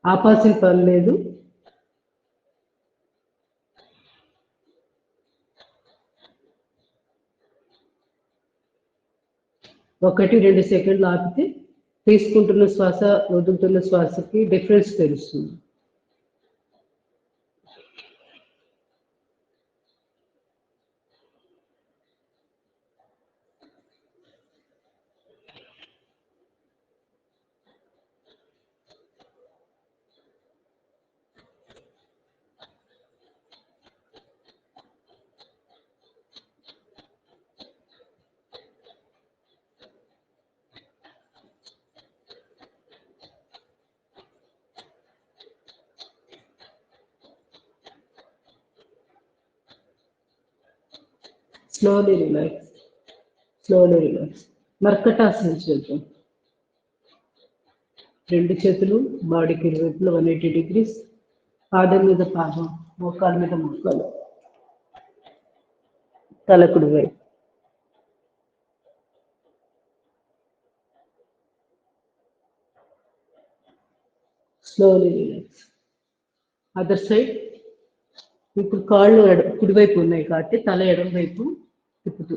ఆపాల్సిన పని లేదు. ఒకటి 2 సెకండ్లు ఆపితే తీసుకుంటున్న శ్వాస వదులుతున్న శ్వాసకి డిఫరెన్స్ తెలుస్తుంది. Slowly relax, slowly relax. మర్కటాసనం చేద్దాం. 2 చేతులు బాడీకి ఇరువైపులా 180 degrees, పాదం మీద పాదం, మోకాల మీద మోకాలు, తల కుడి వైపు. Slowly relax. Other side. ఇప్పుడు కాళ్ళు కుడివైపు ఉన్నాయి కాబట్టి తల ఎడం వైపు తిప్పుతూ.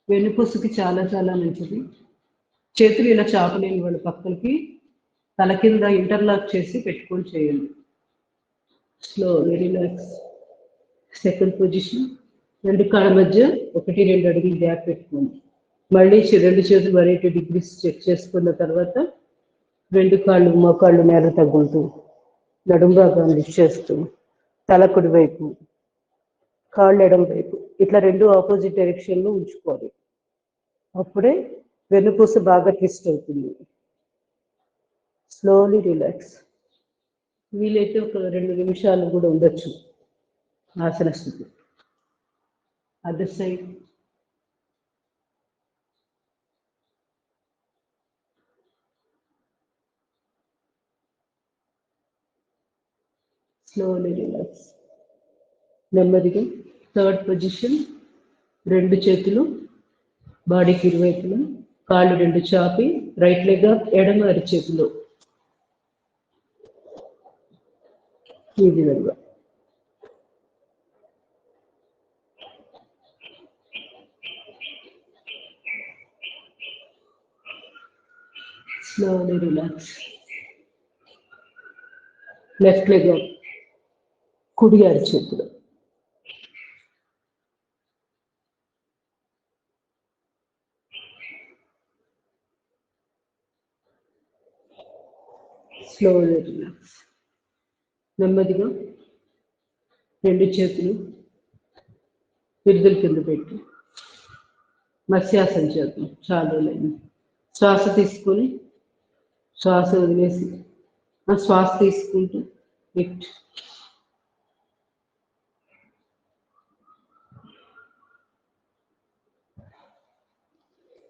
వెన్నుపూసకి చాలా చాలా మంచిది. చేతులు ఇలా చాపలేని వాళ్ళ పక్కలకి తల కింద ఇంటర్లాక్ చేసి పెట్టుకొని చేయండి. Slowly relax. Second position. 2 కాళ్ళ మధ్య 1-2 అడుగులు గ్యాప్ పెట్టుకోండి. మళ్ళీ 2 చేతులు 180 degrees చెక్ చేసుకున్న తర్వాత 2 కాళ్ళు మోకాళ్ళు నేల తగ్గుతూ, నడుము భాగాన్ని లిఫ్ట్ చేస్తూ, తల కుడి వైపు, కాళ్ళు ఎడం వైపు, ఇట్లా 2 ఆపోజిట్ డైరెక్షన్లో ఉంచుకోవాలి. అప్పుడే వెన్నుపూస బాగా ట్విస్ట్ అవుతుంది. Slowly relax. వీలైతే ఒక 2 నిమిషాలు కూడా ఉండొచ్చు ఆసన స్థితి. Other side. Slowly relax. నెమ్మదిగా థర్డ్ పొజిషన్. 2 చేతులు బాడీకి ఇరువైపులా, కాళ్ళు 2 చాపి, రైట్ లెగ్ ఎడమ అరిచేతిలో ఈ విధంగా. Slowly relax. లెఫ్ట్ లెగ్ కుడి అరిచేతిలో. Slowly relax. నెమ్మదిగా 2 చేతులు పిరుదుల కింద పెట్టి మత్స్యాసనం చేద్దాం. చాలా లేదు. శ్వాస తీసుకొని శ్వాస వదిలేసి ఆ శ్వాస తీసుకుంటూ లిఫ్ట్.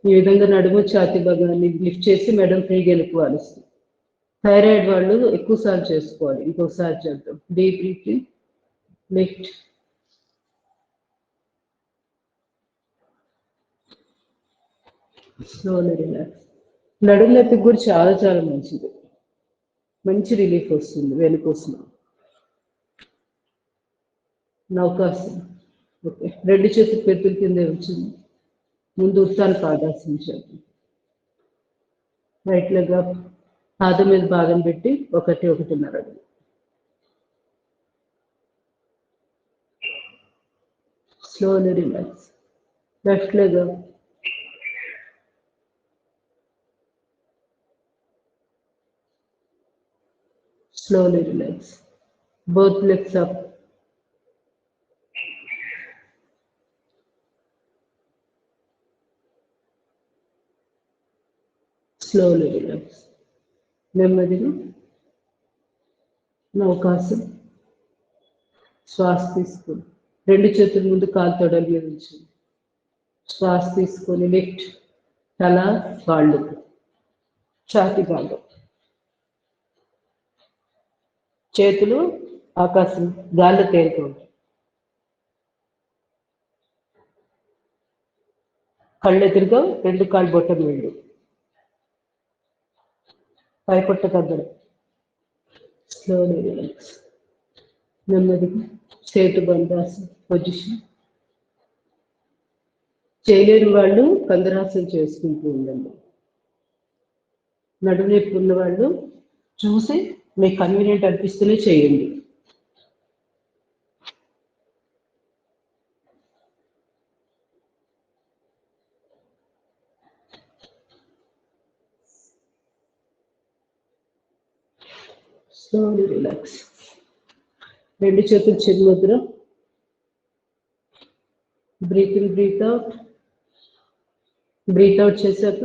ఈ విధంగా నడుము ఛాతీ భాగాన్ని లిఫ్ట్ చేసి మెడల్ ఫ్రీగా వెళ్ళిపోవాలి. థైరాయిడ్ వాళ్ళు ఎక్కువసార్లు చేసుకోవాలి. ఇంకొకసారి చేద్దాం. Deep breathing, lift. Slowly relax. నడుము నొప్పికి కూడా చాలా చాలా మంచిది. మంచి రిలీఫ్ వస్తుంది వెనుకోసం. నౌకాసనం. ఓకే, 2 చేతులు పెద్దల కింద వచ్చింది. ముందు ఉత్తాన పాదాసనం చేద్దాం. రైట్ లెగ్ పాదం మీద భాగం పెట్టి 1-1.5 అడుగు. Slowly relax. Left leg slowly relax. Both legs up. Slowly relax. నెమ్మదిగా నౌకాసనం. శ్వాస తీసుకొని 2 చేతుల ముందు కాలు తొడల మీద ఉంచండి. శ్వాస తీసుకొని లిఫ్ట్. తల, కాళ్ళు, ఛాతీ భాగం, చేతులు ఆకాశం గాల్లో తేలుతూ ఉంటాయి. కళ్ళు ఎదురుగా 2 కాళ్ళు బొట్టం వేళ్ళు. పైపొట్ట తగ్గడం. Slowly relax. నెమ్మదిగా సేతు బంధాసన్ పొజిషన్. చేయలేని వాళ్ళు కందరాసనం చేసుకుంటూ ఉండండి. నడుము నొప్పి ఉన్న వాళ్ళు చూసి మీకు కన్వీనియంట్ అనిపిస్తూనే చేయండి. Slowly relax. రెండు చేతులు చిన్ముద్ర. Breathe in breathe out. Breathe out చేశాక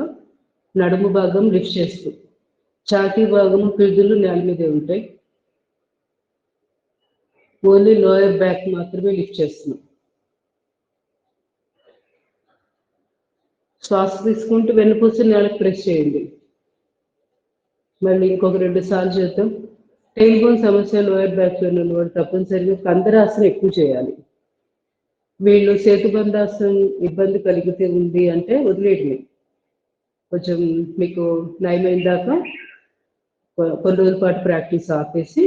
నడుము భాగం లిఫ్ట్ చేస్తూ, ఛాతీ భాగము పిడుదులు నేల మీదే ఉంటాయి. ఓన్లీ లోయర్ బ్యాక్ మాత్రమే లిఫ్ట్ చేస్తున్నాం. శ్వాస తీసుకుంటూ వెన్నుపూస నేలకు ప్రెస్ చేయండి. మళ్ళీ ఇంకొక 2 సార్లు చేద్దాం. టెయిల్ బోన్ సమస్య లోయర్ బ్యాక్ పెయిన్ ఉన్నవాడు తప్పనిసరిగా కందరాసనం ఎక్కువ చేయాలి. వీళ్ళు సేతుబంధాసనం ఇబ్బంది కలిగితే ఉంది అంటే వదిలేయండి. కొంచెం మీకు నయమైన దాకా కొన్ని రోజుల పాటు ప్రాక్టీస్ ఆపేసి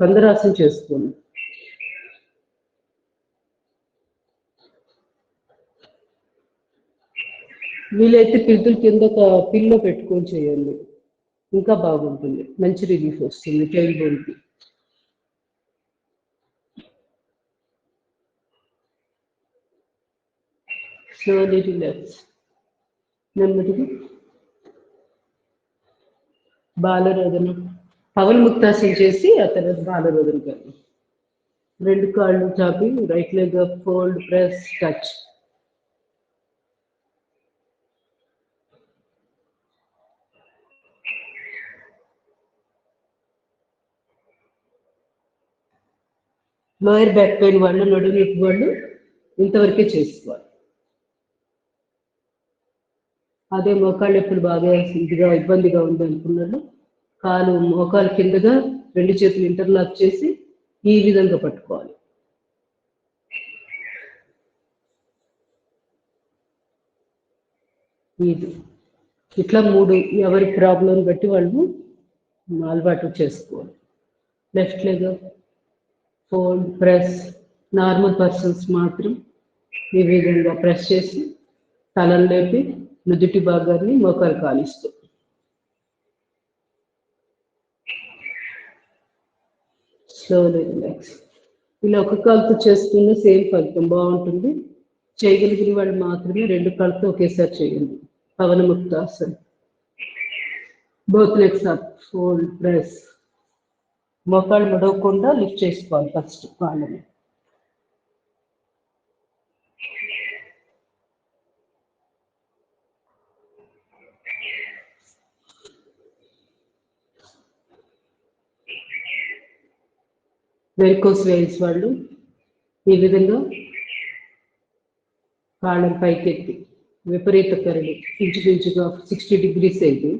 కందరాసనం చేసుకోండి. వీలైతే పిలుతుల కింద ఒక పిల్లో పెట్టుకొని చేయండి, ఇంకా బాగుంటుంది, మంచి రిలీఫ్ వస్తుంది టెయిల్ బోన్కి. Slowly relax. నెమ్మదిగా బాలరోదనం, పవన్ ముక్తాసనం చేసి ఆ తర్వాత బాలరోదనం కాదు. 2 కాళ్ళు చాపి right leg up, fold, press, touch. Lower back pain వాళ్ళు, నడుము నొప్పి వాళ్ళు ఇంతవరకే చేసుకోవాలి. అదే మోకాళ్ళు ఎప్పుడు బాగా ఇదిగా ఇబ్బందిగా ఉంది అనుకున్నాను, కాలు మోకాలు కిందగా 2 చేతులు ఇంటర్లాక్ చేసి ఈ విధంగా పట్టుకోవాలి. ఇది ఇట్లా 3 ఎవరి ప్రాబ్లం బట్టి వాళ్ళు అలవాటు చేసుకోవాలి. Left leg fold, press. Normal persons మాత్రం ఈ విధంగా ప్రెస్ చేసి తలను లేపి నుదుటి భాగాన్ని మోకాలు కాలిస్తూ. Slowly relax. ఇలా ఒక కాలుతో చేసుకున్న సేమ్ ఫలితం బాగుంటుంది. చేయగలిగిన వాళ్ళు మాత్రమే 2 కాళ్ళతో ఒకేసారి చేయండి. పవన ముక్తాసన్. Both legs up, fold, press. మోకాళ్ళు ముడవకుండా లిఫ్ట్ చేసుకోవాలి ఫస్ట్ కాళ్ళని. వెరికోస్ వెయిన్స్ వాళ్ళు ఈ విధంగా కాళ్ళని పైకెత్తి విపరీత కరడి ఇంచుమించుగా 60 degrees అయితే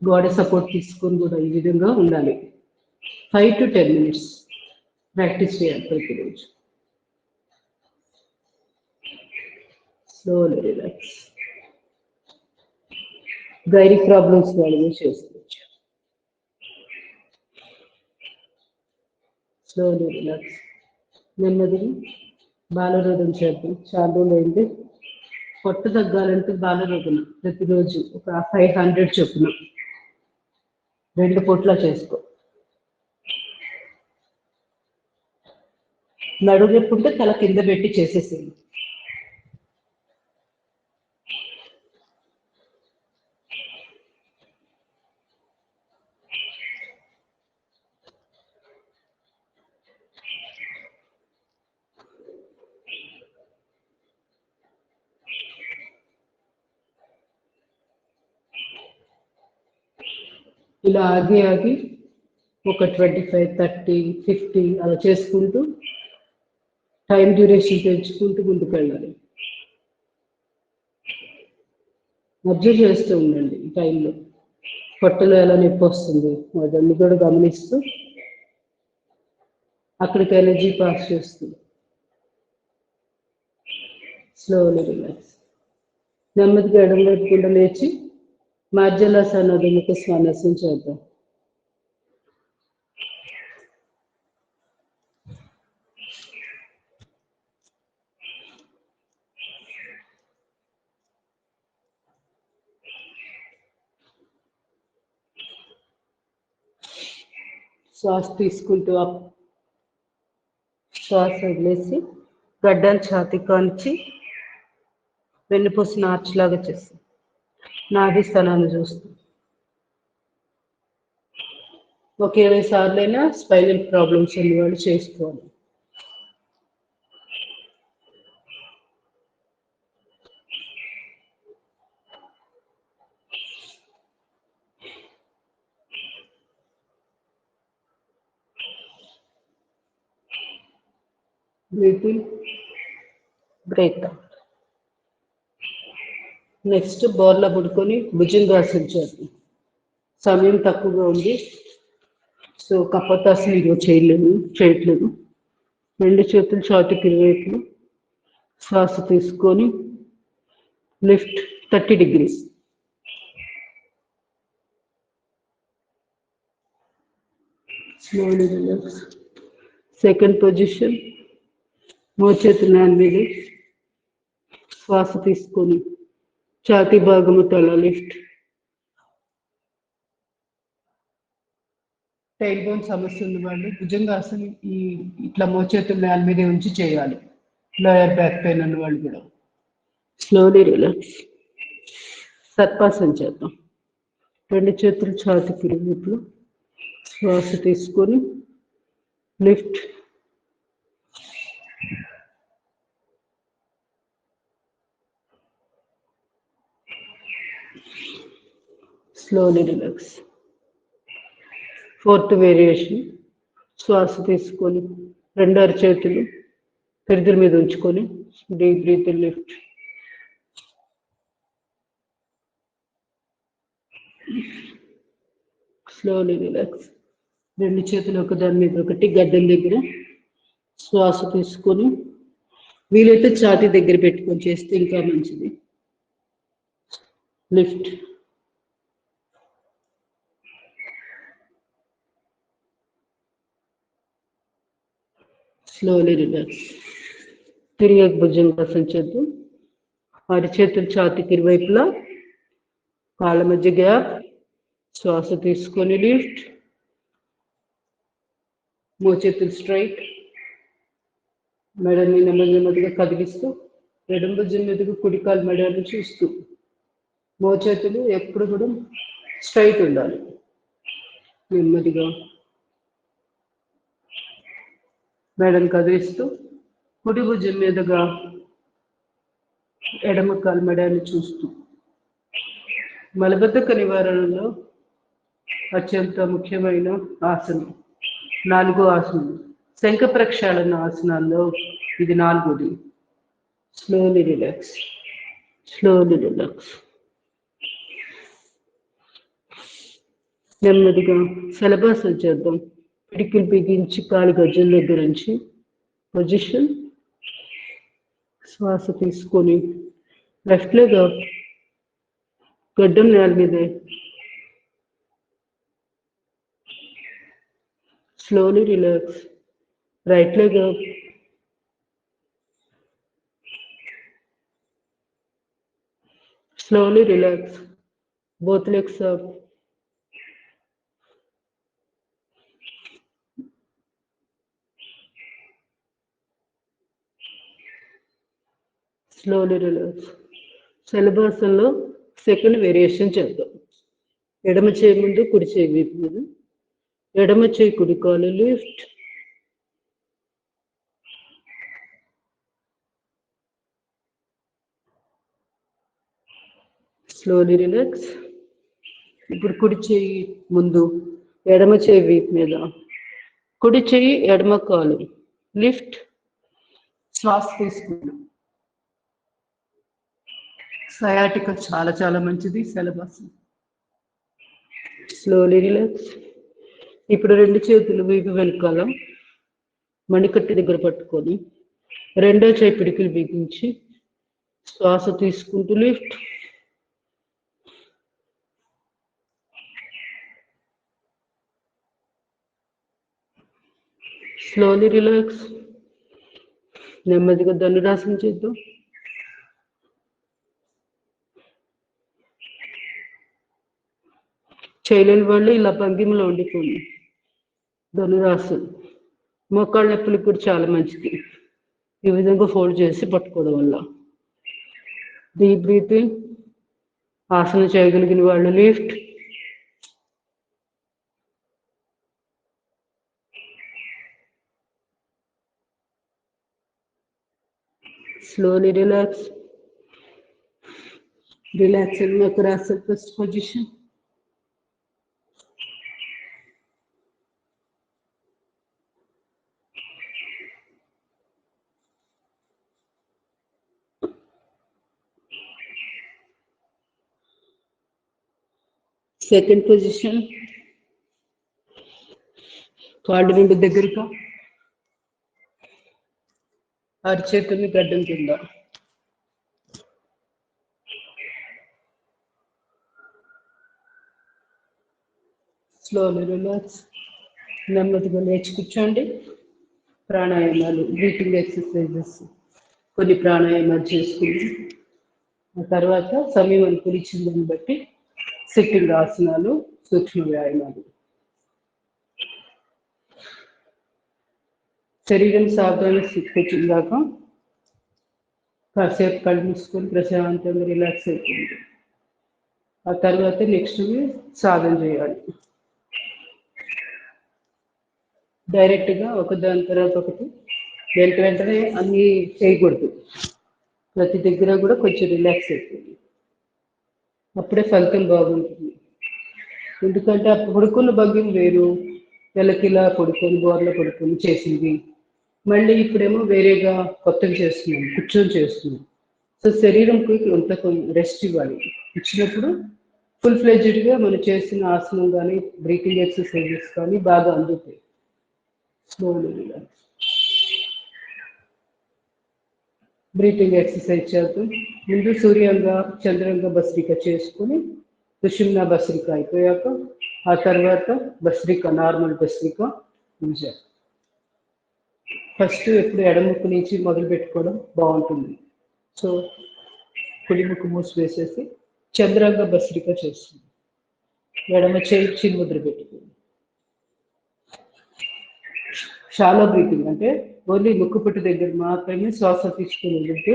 గోడ సపోర్ట్ తీసుకొని కూడా ఈ విధంగా ఉండాలి. 5 to 10 minutes ప్రాక్టీస్ చేయాలి ప్రతిరోజు. Slowly relax. గైరీ ప్రాబ్లమ్స్ వాళ్ళు చేసుకోవచ్చు. Slowly relax. నెమ్మదిగా బాలరోధన చేద్దాం. చాలా రోజులైంది. పొట్ట తగ్గాలంటే బాలరోధన ప్రతిరోజు ఒక 500 చొప్పున 2 పూట్ల చేసుకో. నడుము నొప్పి ఉంటే తల కింద పెట్టి చేసేసేయండి. ఇలా ఆగి ఆగి ఒక 25, 30, 50 అలా చేసుకుంటూ టైం డ్యూరేషన్ పెంచుకుంటూ ముందుకు వెళ్ళాలి. అబ్జర్వ్ చేస్తూ ఉండండి ఈ టైంలో పొట్టలో ఎలా నొప్పి వస్తుంది అదన్నీ కూడా గమనిస్తూ అక్కడికి ఎనర్జీ పాస్ చేస్తూ స్లోలీ రిలాక్స్. నెమ్మదిగా ఎడమ వైపు గుండా లేచి మార్జలాసన అభిముఖ శ్వానాసనం చేద్దాం. శ్వాస తీసుకుంటూ శ్వాస వదిలేసి గడ్డాన్ని ఛాతీ కాంచి వెన్నుపూస నార్చులాగా చేస్తాం. నాభి స్థానాన్ని చూస్తాం. ఒక 20 సార్లైనా స్పైనల్ ప్రాబ్లమ్స్ ఉన్న వాళ్ళు చేసుకోవాలి. Breathing break. నెక్స్ట్ బోర్లా పడుకొని భుజంగాసనం చేద్దాం. సమయం తక్కువగా ఉంది, సో కపతాసనం ఈరోజు చేయట్లేదు. 2 చేతులు ఛాతీకి ఇరువైపులు శ్వాస తీసుకొని lift 30 degrees. Slowly relax. Second position, మోచేతుల మీద శ్వాస తీసుకొని ఛాతీ భాగము తల లిఫ్ట్. టైల్ బోన్ సమస్య ఉన్న వాళ్ళు భుజంగాసనం ఇట్లా మోచేతుల నేల మీదే ఉంచి చేయాలి. లోయర్ బ్యాక్ పెయిన్ ఉన్న వాళ్ళు కూడా. Slowly relax. సర్పాసనం చేద్దాం. 2 చేతులు ఛాతీకి ఇరువైపులు శ్వాస తీసుకొని lift. Slowly relax. Fourth variation, శ్వాస తీసుకొని 2 అరచేతులు పెరుదుల మీద ఉంచుకొని deep breath lift. Slowly relax. 2 చేతులు ఒకదాని మీద ఒకటి గడ్డం దగ్గర శ్వాస తీసుకొని వీలైతే ఛాతీ దగ్గర పెట్టుకొని చేస్తే ఇంకా మంచిది. లిఫ్ట్. Slowly relax. తిరిగి భుజంగాసనం చేద్దాం. అరిచేతులు ఛాతీకి ఇరువైపులా కాళ్ళ మధ్య గ్యాప్. శ్వాస తీసుకొని లిఫ్ట్. మోచేతులు స్ట్రైట్. మెడని నెమ్మదిగా కదిలిస్తూ ఎడమ భుజం మీదుగా కుడికాలు మెడని చూస్తూ మోచేతులు ఎప్పుడు కూడా స్ట్రైట్ ఉండాలి. నెమ్మదిగా మెడను కదిలిస్తూ కుడి భుజం మీదుగా ఎడమ కాలు మెడని చూస్తూ. మలబద్ధక నివారణలో అత్యంత ముఖ్యమైన ఆసనం 4వ ఆసనం. శంఖ ప్రక్షాళన ఆసనాల్లో ఇది 4వది. Slowly relax. Slowly relax. నెమ్మదిగా శలభాసనం చేద్దాం. పిడికిలు బిగించి కాలు గజ్జల దగ్గర నుంచి పొజిషన్. శ్వాస తీసుకొని లెఫ్ట్ లెగ్ అప్. గడ్డం నేల మీదే. Slowly relax. Right leg up. Slowly relax. Both legs up. Slowly relax. శలభాసనంలో సెకండ్ వేరియేషన్ చేద్దాం. ఎడమ చేయి ముందు కుడి చేయి వైపు మీద. ఎడమ చేయి కుడి కాలు లిఫ్ట్. Slowly relax. ఇప్పుడు కుడి చేయి ముందు ఎడమ చేయి వీపు మీద. కుడి చేయి ఎడమ కాలు లిఫ్ట్. శ్వాస తీసుకుంటాం. సయాటిక చాలా చాలా మంచిది శలభాసనం. Slowly relax. ఇప్పుడు 2 చేతులు వీపు వెనకాల మణికట్టు దగ్గర పట్టుకొని 2వ చేయి పిడికిలు బిగించి శ్వాస తీసుకుంటూ లిఫ్ట్, స్లోలీ రిలాక్స్. నెమ్మదిగా ధనురాసనం చేద్దాం. చేయలేని వాళ్ళు ఇలా భంగిమలో ఉండిపోండి. ధనురాసనం మోకాళ్ళ నొప్పులకు కూడా చాలా మంచిది. ఈ విధంగా ఫోల్డ్ చేసి పట్టుకోవడం వల్ల. Deep breathing. ఆసనం చేయగలిగిన వాళ్ళు lift, slowly relax. Relax in Makarasana first position. Second position. కాళ్ళు రెండు దగ్గరగా, అరిచేతుల్ని గడ్డం కింద. Slowly relax. నెమ్మదిగా లేచి కూర్చోండి. ప్రాణాయామాలు, బ్రీతింగ్ ఎక్సర్సైజెస్ కొన్ని ప్రాణాయామాలు చేసుకుని ఆ తర్వాత సమయం అనుకూలించిన దాన్ని బట్టి సిట్టింగ్ ఆసనాలు, సూక్ష్మ వ్యాయామాలు. శరీరం సాధారణ స్థితికి వచ్చిందాక కాసేపు కళ్ళు మూసుకొని ప్రశాంతంగా రిలాక్స్ అయిపోయింది. ఆ తర్వాత నెక్స్ట్ సాధన చేయాలి. డైరెక్ట్గా ఒకదాని తర్వాత ఒకటి వెంటనే అన్నీ చేయకూడదు. ప్రతి దగ్గర కూడా కొంచెం రిలాక్స్ అయిపోయింది. అప్పుడే ఫలితం బాగుంటుంది. ఎందుకంటే ఆ పడుకున్న భంగిమ వేరు, నెలకిలా పడుకొని బోర్లో పడుకొని చేసింది. మళ్ళీ ఇప్పుడేమో వేరేగా కొత్తగా చేస్తున్నాం, కూర్చొని చేస్తున్నాం. సో శరీరంకి కొంత రెస్ట్ ఇవ్వాలి. ఇచ్చినప్పుడు ఫుల్ ఫ్లెడ్జ్డ్గా మనం చేసిన ఆసనం కానీ బ్రీతింగ్ ఎక్సర్సైజెస్ కానీ బాగా అందుతాయి. Slowly relax. బ్రీతింగ్ ఎక్సర్సైజ్ చేద్దాం. ముందు సూర్యాంగ, చంద్రంగ భస్త్రిక చేసుకుని సుషుమ్నా భస్త్రిక అయిపోయాక ఆ తర్వాత భస్త్రిక, నార్మల్ భస్త్రిక చేయాలి. ఫస్ట్ ఎప్పుడు ఎడముక్కు నుంచి మొదలు పెట్టుకోవడం బాగుంటుంది. సో కుడిముక్కు మూసి వేసేసి చంద్రాంగ భస్త్రిక చేస్తుంది. ఎడమ చేయి చిన్ముద్ర పెట్టుకుంది. షాలో బ్రీతింగ్ అంటే ఓన్లీ ముక్కుపుట్టు దగ్గర మాత్రమే శ్వాస తీసుకుని ఉంటే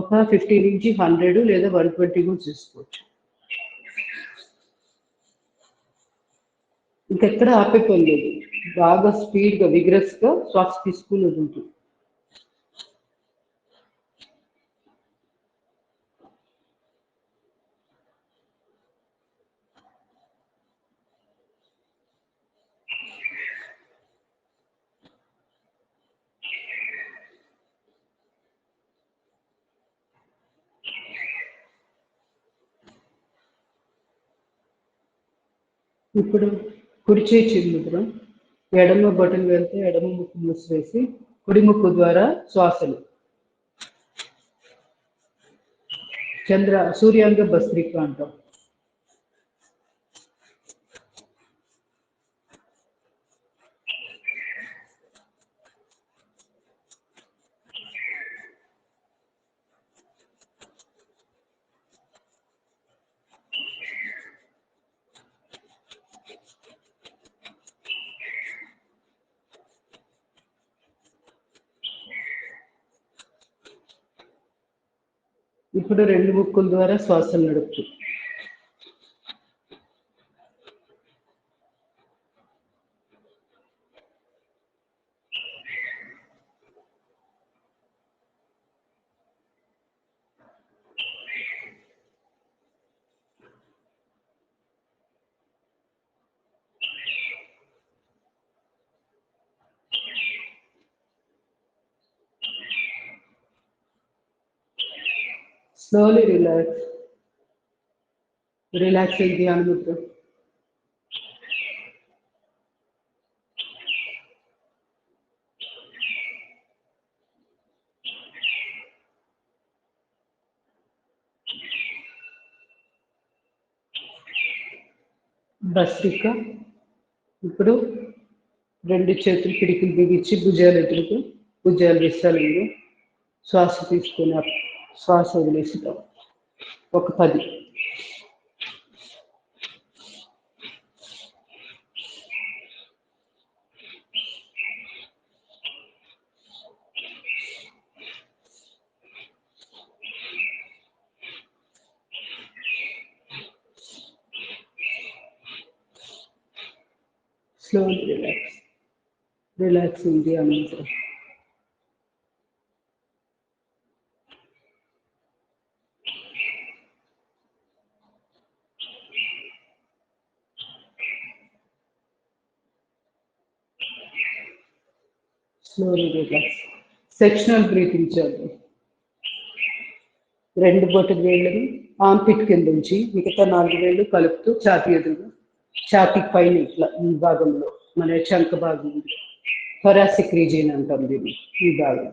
ఒక 50 నుంచి 100 లేదా 120 కూడా చేసుకోవచ్చు. ఇంకెక్కడ ఆపేపని లేదు. బాగా స్పీడ్గా విగ్రస్గా శ్వాస తీసుకుని ఉంటుంది. ఇప్పుడు కుడి చేయి చిన్ముద్ర, ఎడమ బటన్ వెళ్తే ఎడమ ముక్కు మూసివేసి కుడి ముక్కు ద్వారా శ్వాసలు. సూర్యాంగ భస్త్రిక అంటాం. ఇప్పుడు రెండు ముక్కుల ద్వారా శ్వాసలు నడుపుతూ slowly relax. Relaxing ధ్యాన ముద్ర. భస్త్రిక. ఇప్పుడు రెండు చేతులు పిడికిలు బిగించి భుజాలు ఎదురుకు, భుజాలు విశాలంగా శ్వాస తీసుకుని శ్వాస వదిలేస్తాం. ఒక 10. Slowly relax. Relaxing the another. Slowly relax. Sectional breathing చేద్దాం. రెండు బొట్టు వేళ్ళని ఆర్మ్పిట్ కింద ఉంచి మిగతా 4 వేళ్ళు కలుపుతూ ఛాతీ ఎదురుగా, ఛాతీ పైన ఇట్లా ఈ భాగంలో మన చంక భాగం థొరాసిక్ రీజియన్ అంటాం దీన్ని. ఈ భాగం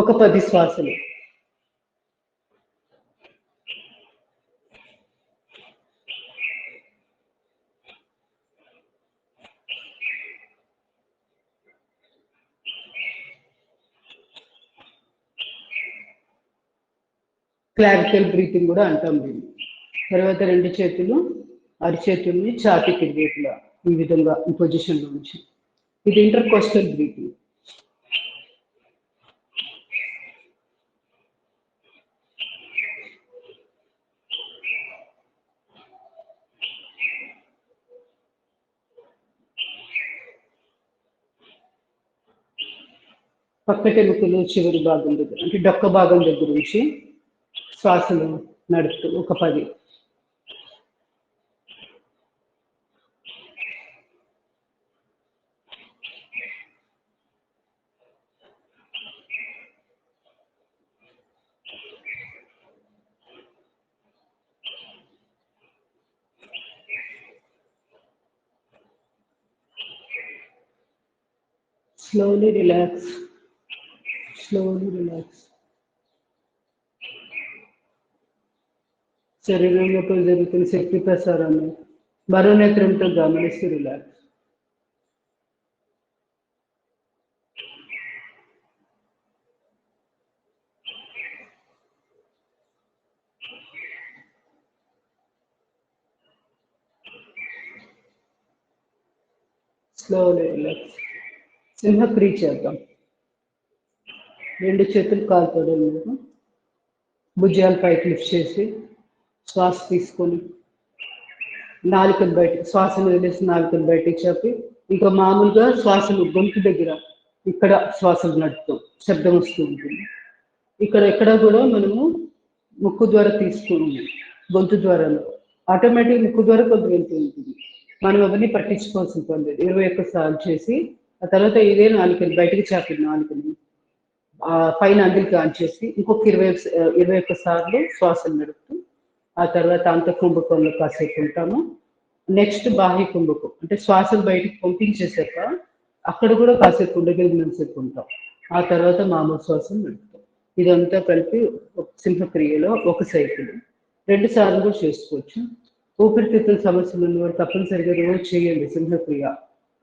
ఒక 10 శ్వాసలు. క్లారికల్ బ్రీతింగ్ కూడా అంటాం దీన్ని. తర్వాత రెండు చేతులు అరిచేతుల్ని ఛాతీకి వైపులా ఈ విధంగా ఈ పొజిషన్లో ఉంచి, ఇది ఇంటర్కోస్టల్ బ్రీతింగ్. పక్కటెముకలు చివరి భాగం దగ్గర అంటే డొక్క భాగం దగ్గర నుంచి శ్వాసలు నడుపుతూ ఒక 10. Slowly relax. Slowly relax. శరీరంలో జరుగుతున్న శక్తి ప్రసారాన్ని మరో నేత్రంతో గమనిస్తూ రిలాక్స్. Slowly relax. సింహక్రియ చేద్దాం. రెండు చేతులు కాలుతోడు మీద భుజాలు పైకి లిఫ్ట్ చేసి శ్వాస తీసుకొని నాలుకను బయటకు, శ్వాసను వదిలేసి నాలుకను బయటకు చెప్పి ఇక మామూలుగా శ్వాసను గొంతు దగ్గర ఇక్కడ శ్వాసలు నడుపుతాం, శబ్దం వస్తూ ఉంటుంది. ఇక్కడ ఎక్కడ కూడా మనము ముక్కు ద్వారా తీసుకున్నాం, గొంతు ద్వారా ఆటోమేటిక్ ముక్కు ద్వారా కొంత వెళ్తూ ఉంటుంది. మనం అవన్నీ పట్టించుకోవాల్సిన పని లేదు. 21 సార్లు చేసి ఆ తర్వాత ఇదే నాలుకని బయటకు చాపిన నాలుకని పైన అంగిలికి ఆన్ చేసి ఇంకొక 21 సార్లు శ్వాసను నడుపుతూ ఆ తర్వాత అంత కుంభకంలో కాసేపు ఉంటాము. నెక్స్ట్ బాహ్య కుంభకం అంటే శ్వాసను బయటకు పంపించేసాక అక్కడ కూడా కాసేపు ఉండగలిగినంతసేపు ఉంటాం. ఆ తర్వాత మామూలు శ్వాసను నడుపుతాం. ఇదంతా కలిపి సింహక్రియలో ఒక సైకిల్ 2 సార్లు కూడా చేసుకోవచ్చు. ఊపిరితిత్తుల సమస్యలు ఉన్నవారు తప్పనిసరిగా రోజు చేయండి సింహక్రియ.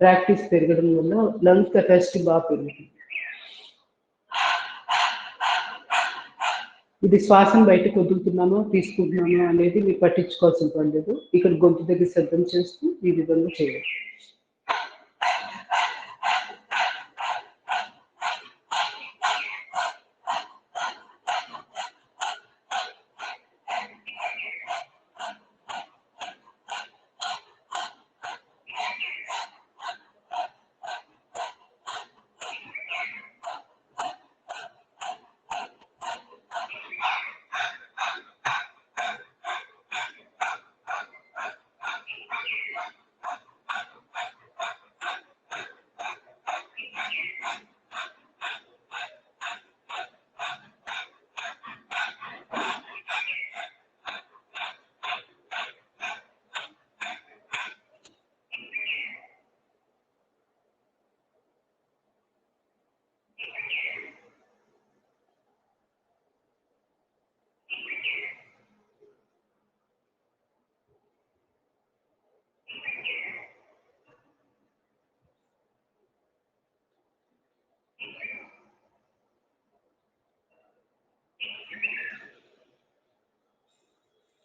ప్రాక్టీస్ పెరగడం వల్ల లంగ్స్ కెపాసిటీ బాగా పెరుగుతుంది. ఇది శ్వాసను బయటకు వదులుతున్నామో తీసుకుంటున్నామో అనేది మీరు పట్టించుకోవాల్సిన పని లేదు. ఇక్కడ గొంతు దగ్గర శబ్దం చేస్తూ ఈ విధంగా చేయాలి.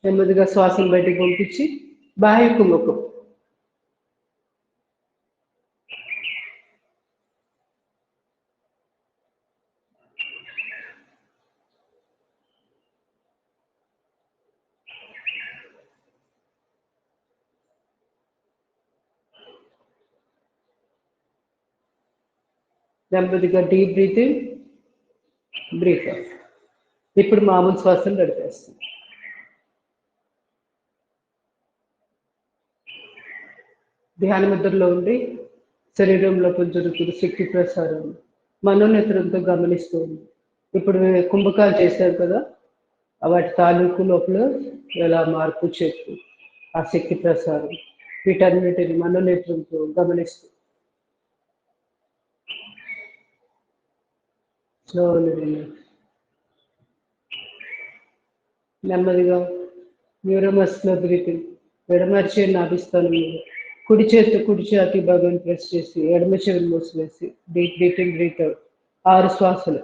నెమ్మదిగా శ్వాసను బయటకు పంపించి బాహ్య కుంభకం. నెమ్మదిగా డీప్ బ్రీతింగ్, బ్రీత్ అవుట్. ఇప్పుడు మామూలు శ్వాసను నడిపేస్తాం. ధ్యాన ముద్రలో ఉండి శరీరంలో జరుగుతున్న శక్తి ప్రసారం మనోనేత్రంతో గమనిస్తూ ఉంది. ఇప్పుడు కుంభకాలు చేశారు కదా, వాటి తాలూకు లోపల ఎలా మార్పు చేస్తూ ఆ శక్తి ప్రసారం వీటన్నిటిని మనోనేత్రంతో గమనిస్తూ నెమ్మదిగా న్యూరోమస్కులర్ బ్రీతింగ్, ఎడమర్చే నాభిస్థానం మీద కుడి చేతితో కుడి ఛాతీ భాగాన్ని ప్రెస్ చేసి ఎడమ చెవిని మూసివేసి డీప్ బ్రీతింగ్, బ్రీత్ అవుట్ 6 శ్వాసలు.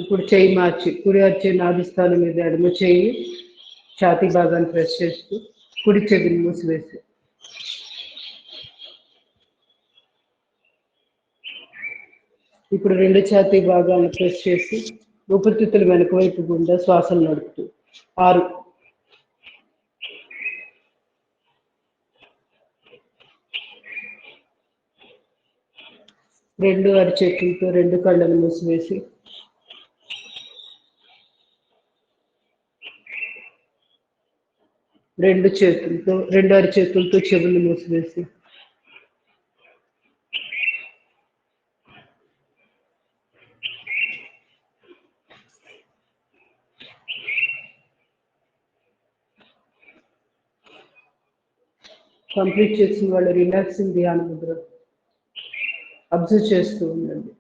ఇప్పుడు చేయి మార్చి కుడి అర్చే నాభిస్థానం మీద ఎడమ చేయి ఛాతీ భాగాన్ని ప్రెస్ చేస్తూ కుడి చెవిని మూసివేసి ఇప్పుడు 2 ఛాతీ భాగాన్ని ప్రెస్ చేసి ఊపిరితిత్తుల వెనక వైపు గుండా శ్వాసలు నడుపుతూ 6. రెండు అరిచేతులతో 2 కళ్ళను మూసివేసి రెండు అరిచేతులతో చెవులు మూసివేసి కంప్లీట్ చేసిన వాళ్ళు రిలాక్సింగ్ ధ్యాన ముద్ర అబ్జర్వ్ చేస్తూ ఉండండి.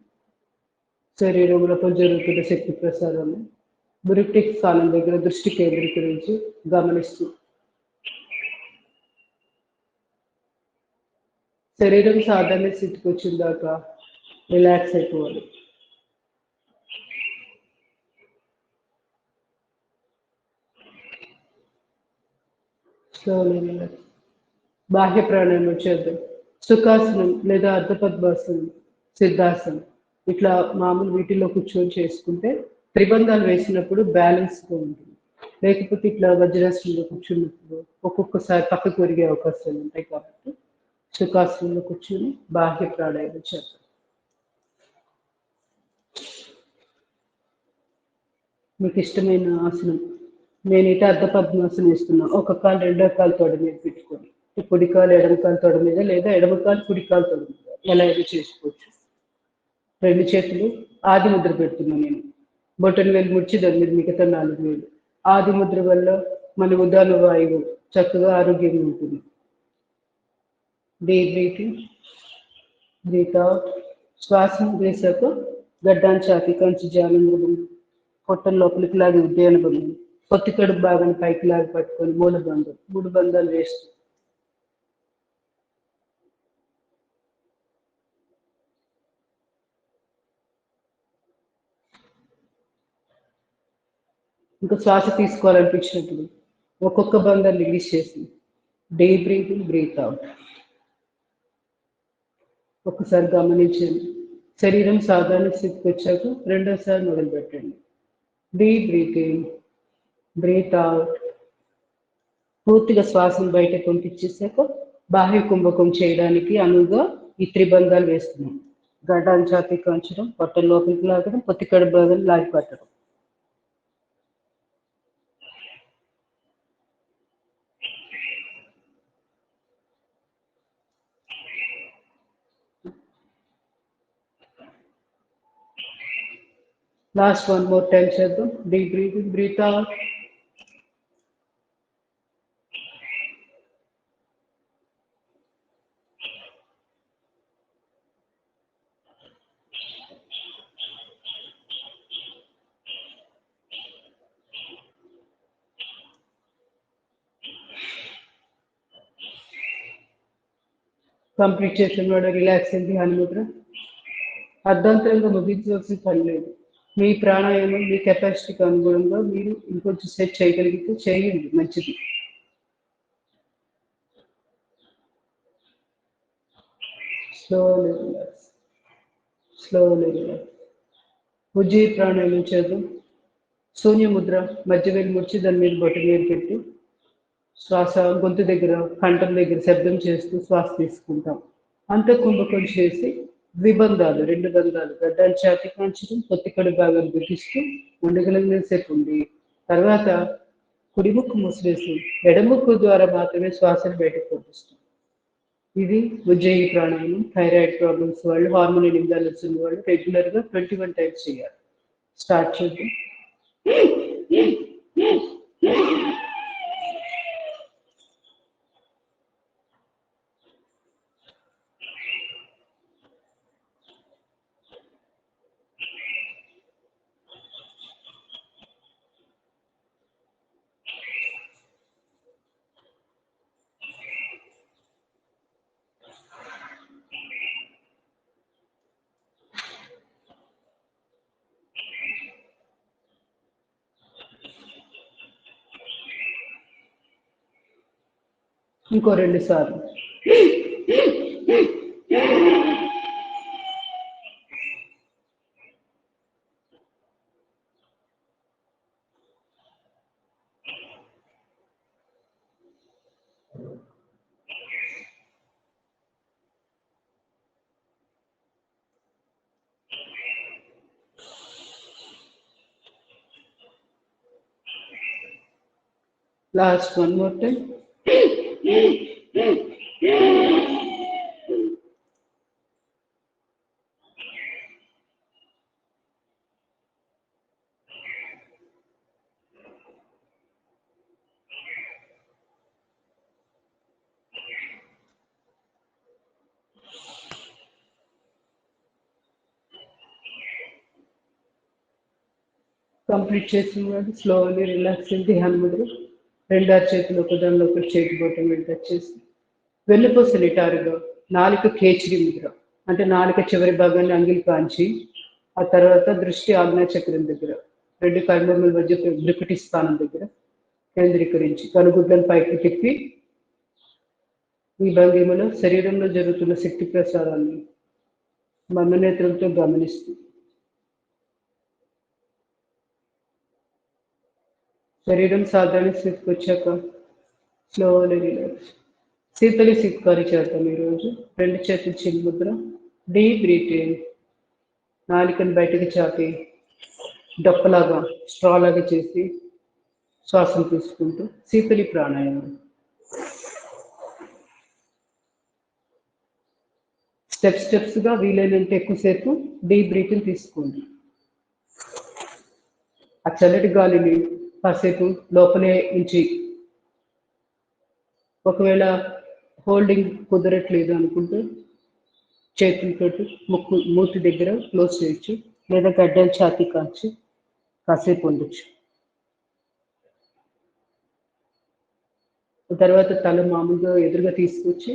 శరీరంలో జరుగుతున్న శక్తి ప్రసారాన్ని బ్రీతింగ్ స్థానం దగ్గర దృష్టి కేంద్రీకరించి గమనిస్తూ శరీరం సాధారణ స్థితికి వచ్చిన దాకా రిలాక్స్ అయిపోవాలి. బాహ్య ప్రాణాయామం చేద్దాం. సుఖాసనం లేదా అర్ధపద్మాసనం, సిద్ధాసనం ఇట్లా మామూలు వీటిలో కూర్చొని చేసుకుంటే త్రిబంధాలు వేసినప్పుడు బ్యాలెన్స్గా ఉంటుంది. లేకపోతే ఇట్లా వజ్రాసనంలో కూర్చున్నప్పుడు ఒక్కొక్కసారి పక్కకు ఒరిగే అవకాశాలు ఉంటాయి. కాబట్టి సుఖాసనంలో కూర్చొని బాహ్య ప్రాణాయామం చేద్దాం. మీకు ఇష్టమైన ఆసనం, నేనైతే అర్ధపద్మాసనం వేస్తున్నాను. ఒక కాలు రెండో కాలు తొడ మీద పెట్టుకొని కుడి కాలు ఎడమ కాలు తొడ మీద లేదా ఎడమ కాలు కుడి కాలు తొడ మీద ఎలా అయితే చేసుకోవచ్చు. 2 చేతులు ఆది ముద్ర పెడుతున్నాను నేను. బొటన్ వేలు ముడిచి దాని మీద మిగతా 4 వేలు. ఆది ముద్ర వల్ల మన ఉదాన వాయువు చక్కగా ఆరోగ్యంగా ఉంటుంది. Deep breathing, breath out. శ్వాసను వేశాక గడ్డాన్ని ఛాతీ కంచి జానంద్రం పొట్టల లోపలికి లాగి ఉద్యాన బంధం, పొత్తి కడుపు భాగాన్ని పైకి లాగి పట్టుకొని మూలబంధం 3 బంధాలు వేస్తూ ఇంకా శ్వాస తీసుకోవాలనిపించినప్పుడు ఒక్కొక్క బంధాన్ని రిలీజ్ చేసి డీప్ బ్రీతింగ్, బ్రీత్ అవుట్. ఒక్కసారి గమనించండి. శరీరం సాధారణ స్థితికి వచ్చాక రెండోసారి మొదలు పెట్టండి. Deep breathing, breath out. పూర్తిగా శ్వాసను బయట పంపించేసాక బాహ్య కుంభకం చేయడానికి అనువుగా ఈ త్రిబంధాలు వేస్తున్నాం. గడ్డాన్ని ఛాతీ కాంచడం, పొట్టల లోపలికి లాగడం, పొత్తి కడుపు భాగాన్ని లాగి పట్టడం. Last one more time చేద్దాం. Deep breathing, breath out. Complete చేసిన వాడు రిలాక్సింగ్ ధ్యాన ముద్ర అర్ధాంతరంగా ముగించవలసిన పని లేదు. మీ ప్రాణాయామం మీ కెపాసిటీకి అనుగుణంగా మీరు ఇంకొంచెం సెట్ చేయగలిగితే చేయండి, మంచిది. Slowly relax, slowly relax. Ujjayi ప్రాణాయామం చేద్దాం. శూన్య ముద్ర, మధ్య వేలు ముడిచి దాని మీద బొట్టు మీద పెట్టి శ్వాస గొంతు దగ్గర కంఠం దగ్గర శబ్దం చేస్తూ శ్వాస తీసుకుంటాం. అంతఃకుంభకం చేసి ద్విబంధాలు, 2 బంధాలు, గడ్డాలు ఛాతి కాంచడం, పొత్తికడు భాగం బిగిస్తూ ఉండగలిగిన సేపు ఉంది. తర్వాత కుడిముక్కు మూసివేసి ఎడముక్కు ద్వారా మాత్రమే శ్వాసను బయటకు పంపిస్తాం. ఇది ఉజ్జయి ప్రాణాయామం. థైరాయిడ్ ప్రాబ్లమ్స్ వాళ్ళు, హార్మోన్ ఇంబ్యాలెన్స్ ఉన్న వాళ్ళు రెగ్యులర్గా 21 టైమ్స్ చేయాలి. స్టార్ట్ చేద్దాం. ఇంకో 2 సార్లు. Last one more time. Complete చేసిన వాడు స్లోలీ రిలాక్స్ అయింది. ధ్యాన ముద్ర. 2 చేతులు ఒకదానిలో ఒకటి చేతి బొట్టం మీద టచ్ చేసి వెన్నుపూస నిటారుగా, నాలుక కేచిరి ముద్ర, అంటే నాలుక చివరి భాగాన్ని అంగిలి కాంచి ఆ తర్వాత దృష్టి ఆజ్ఞా చక్రం దగ్గర 2 కనుబొమ్మల మధ్య బ్రికటి స్థానం దగ్గర కేంద్రీకరించి కనుగుడ్లను పైకి తిప్పి ఈ భంగిమలో శరీరంలో జరుగుతున్న శక్తి ప్రసారాన్ని మనోనేత్రంతో గమనిస్తూ శరీరం సాధారణ స్థితికి వచ్చాక స్లోలీ రిలాక్స్. శీతలి సిక్కారి చేద్దాం ఈరోజు. 2 చేతులు చిన్న ముద్ర. Deep breathing. నాలికను బయటకు చాపి డొక్కలాగా స్ట్రాలాగా చేసి శ్వాసను తీసుకుంటూ శీతలి ప్రాణాయామం. స్టెప్స్గా వీలైనంత ఎక్కువసేపు డీప్ బ్రీతింగ్ తీసుకోండి. ఆ చల్లటి గాలిని కాసేపు లోపలే ఉంచి, ఒకవేళ హోల్డింగ్ కుదరట్లేదు అనుకుంటే చేతులతోటి మూతి దగ్గర క్లోజ్ చేయొచ్చు, లేదా గడ్డలు ఛాతీ కాచి కాసేపు ఉండొచ్చు. తర్వాత తల మామూలుగా ఎదురుగా తీసుకొచ్చి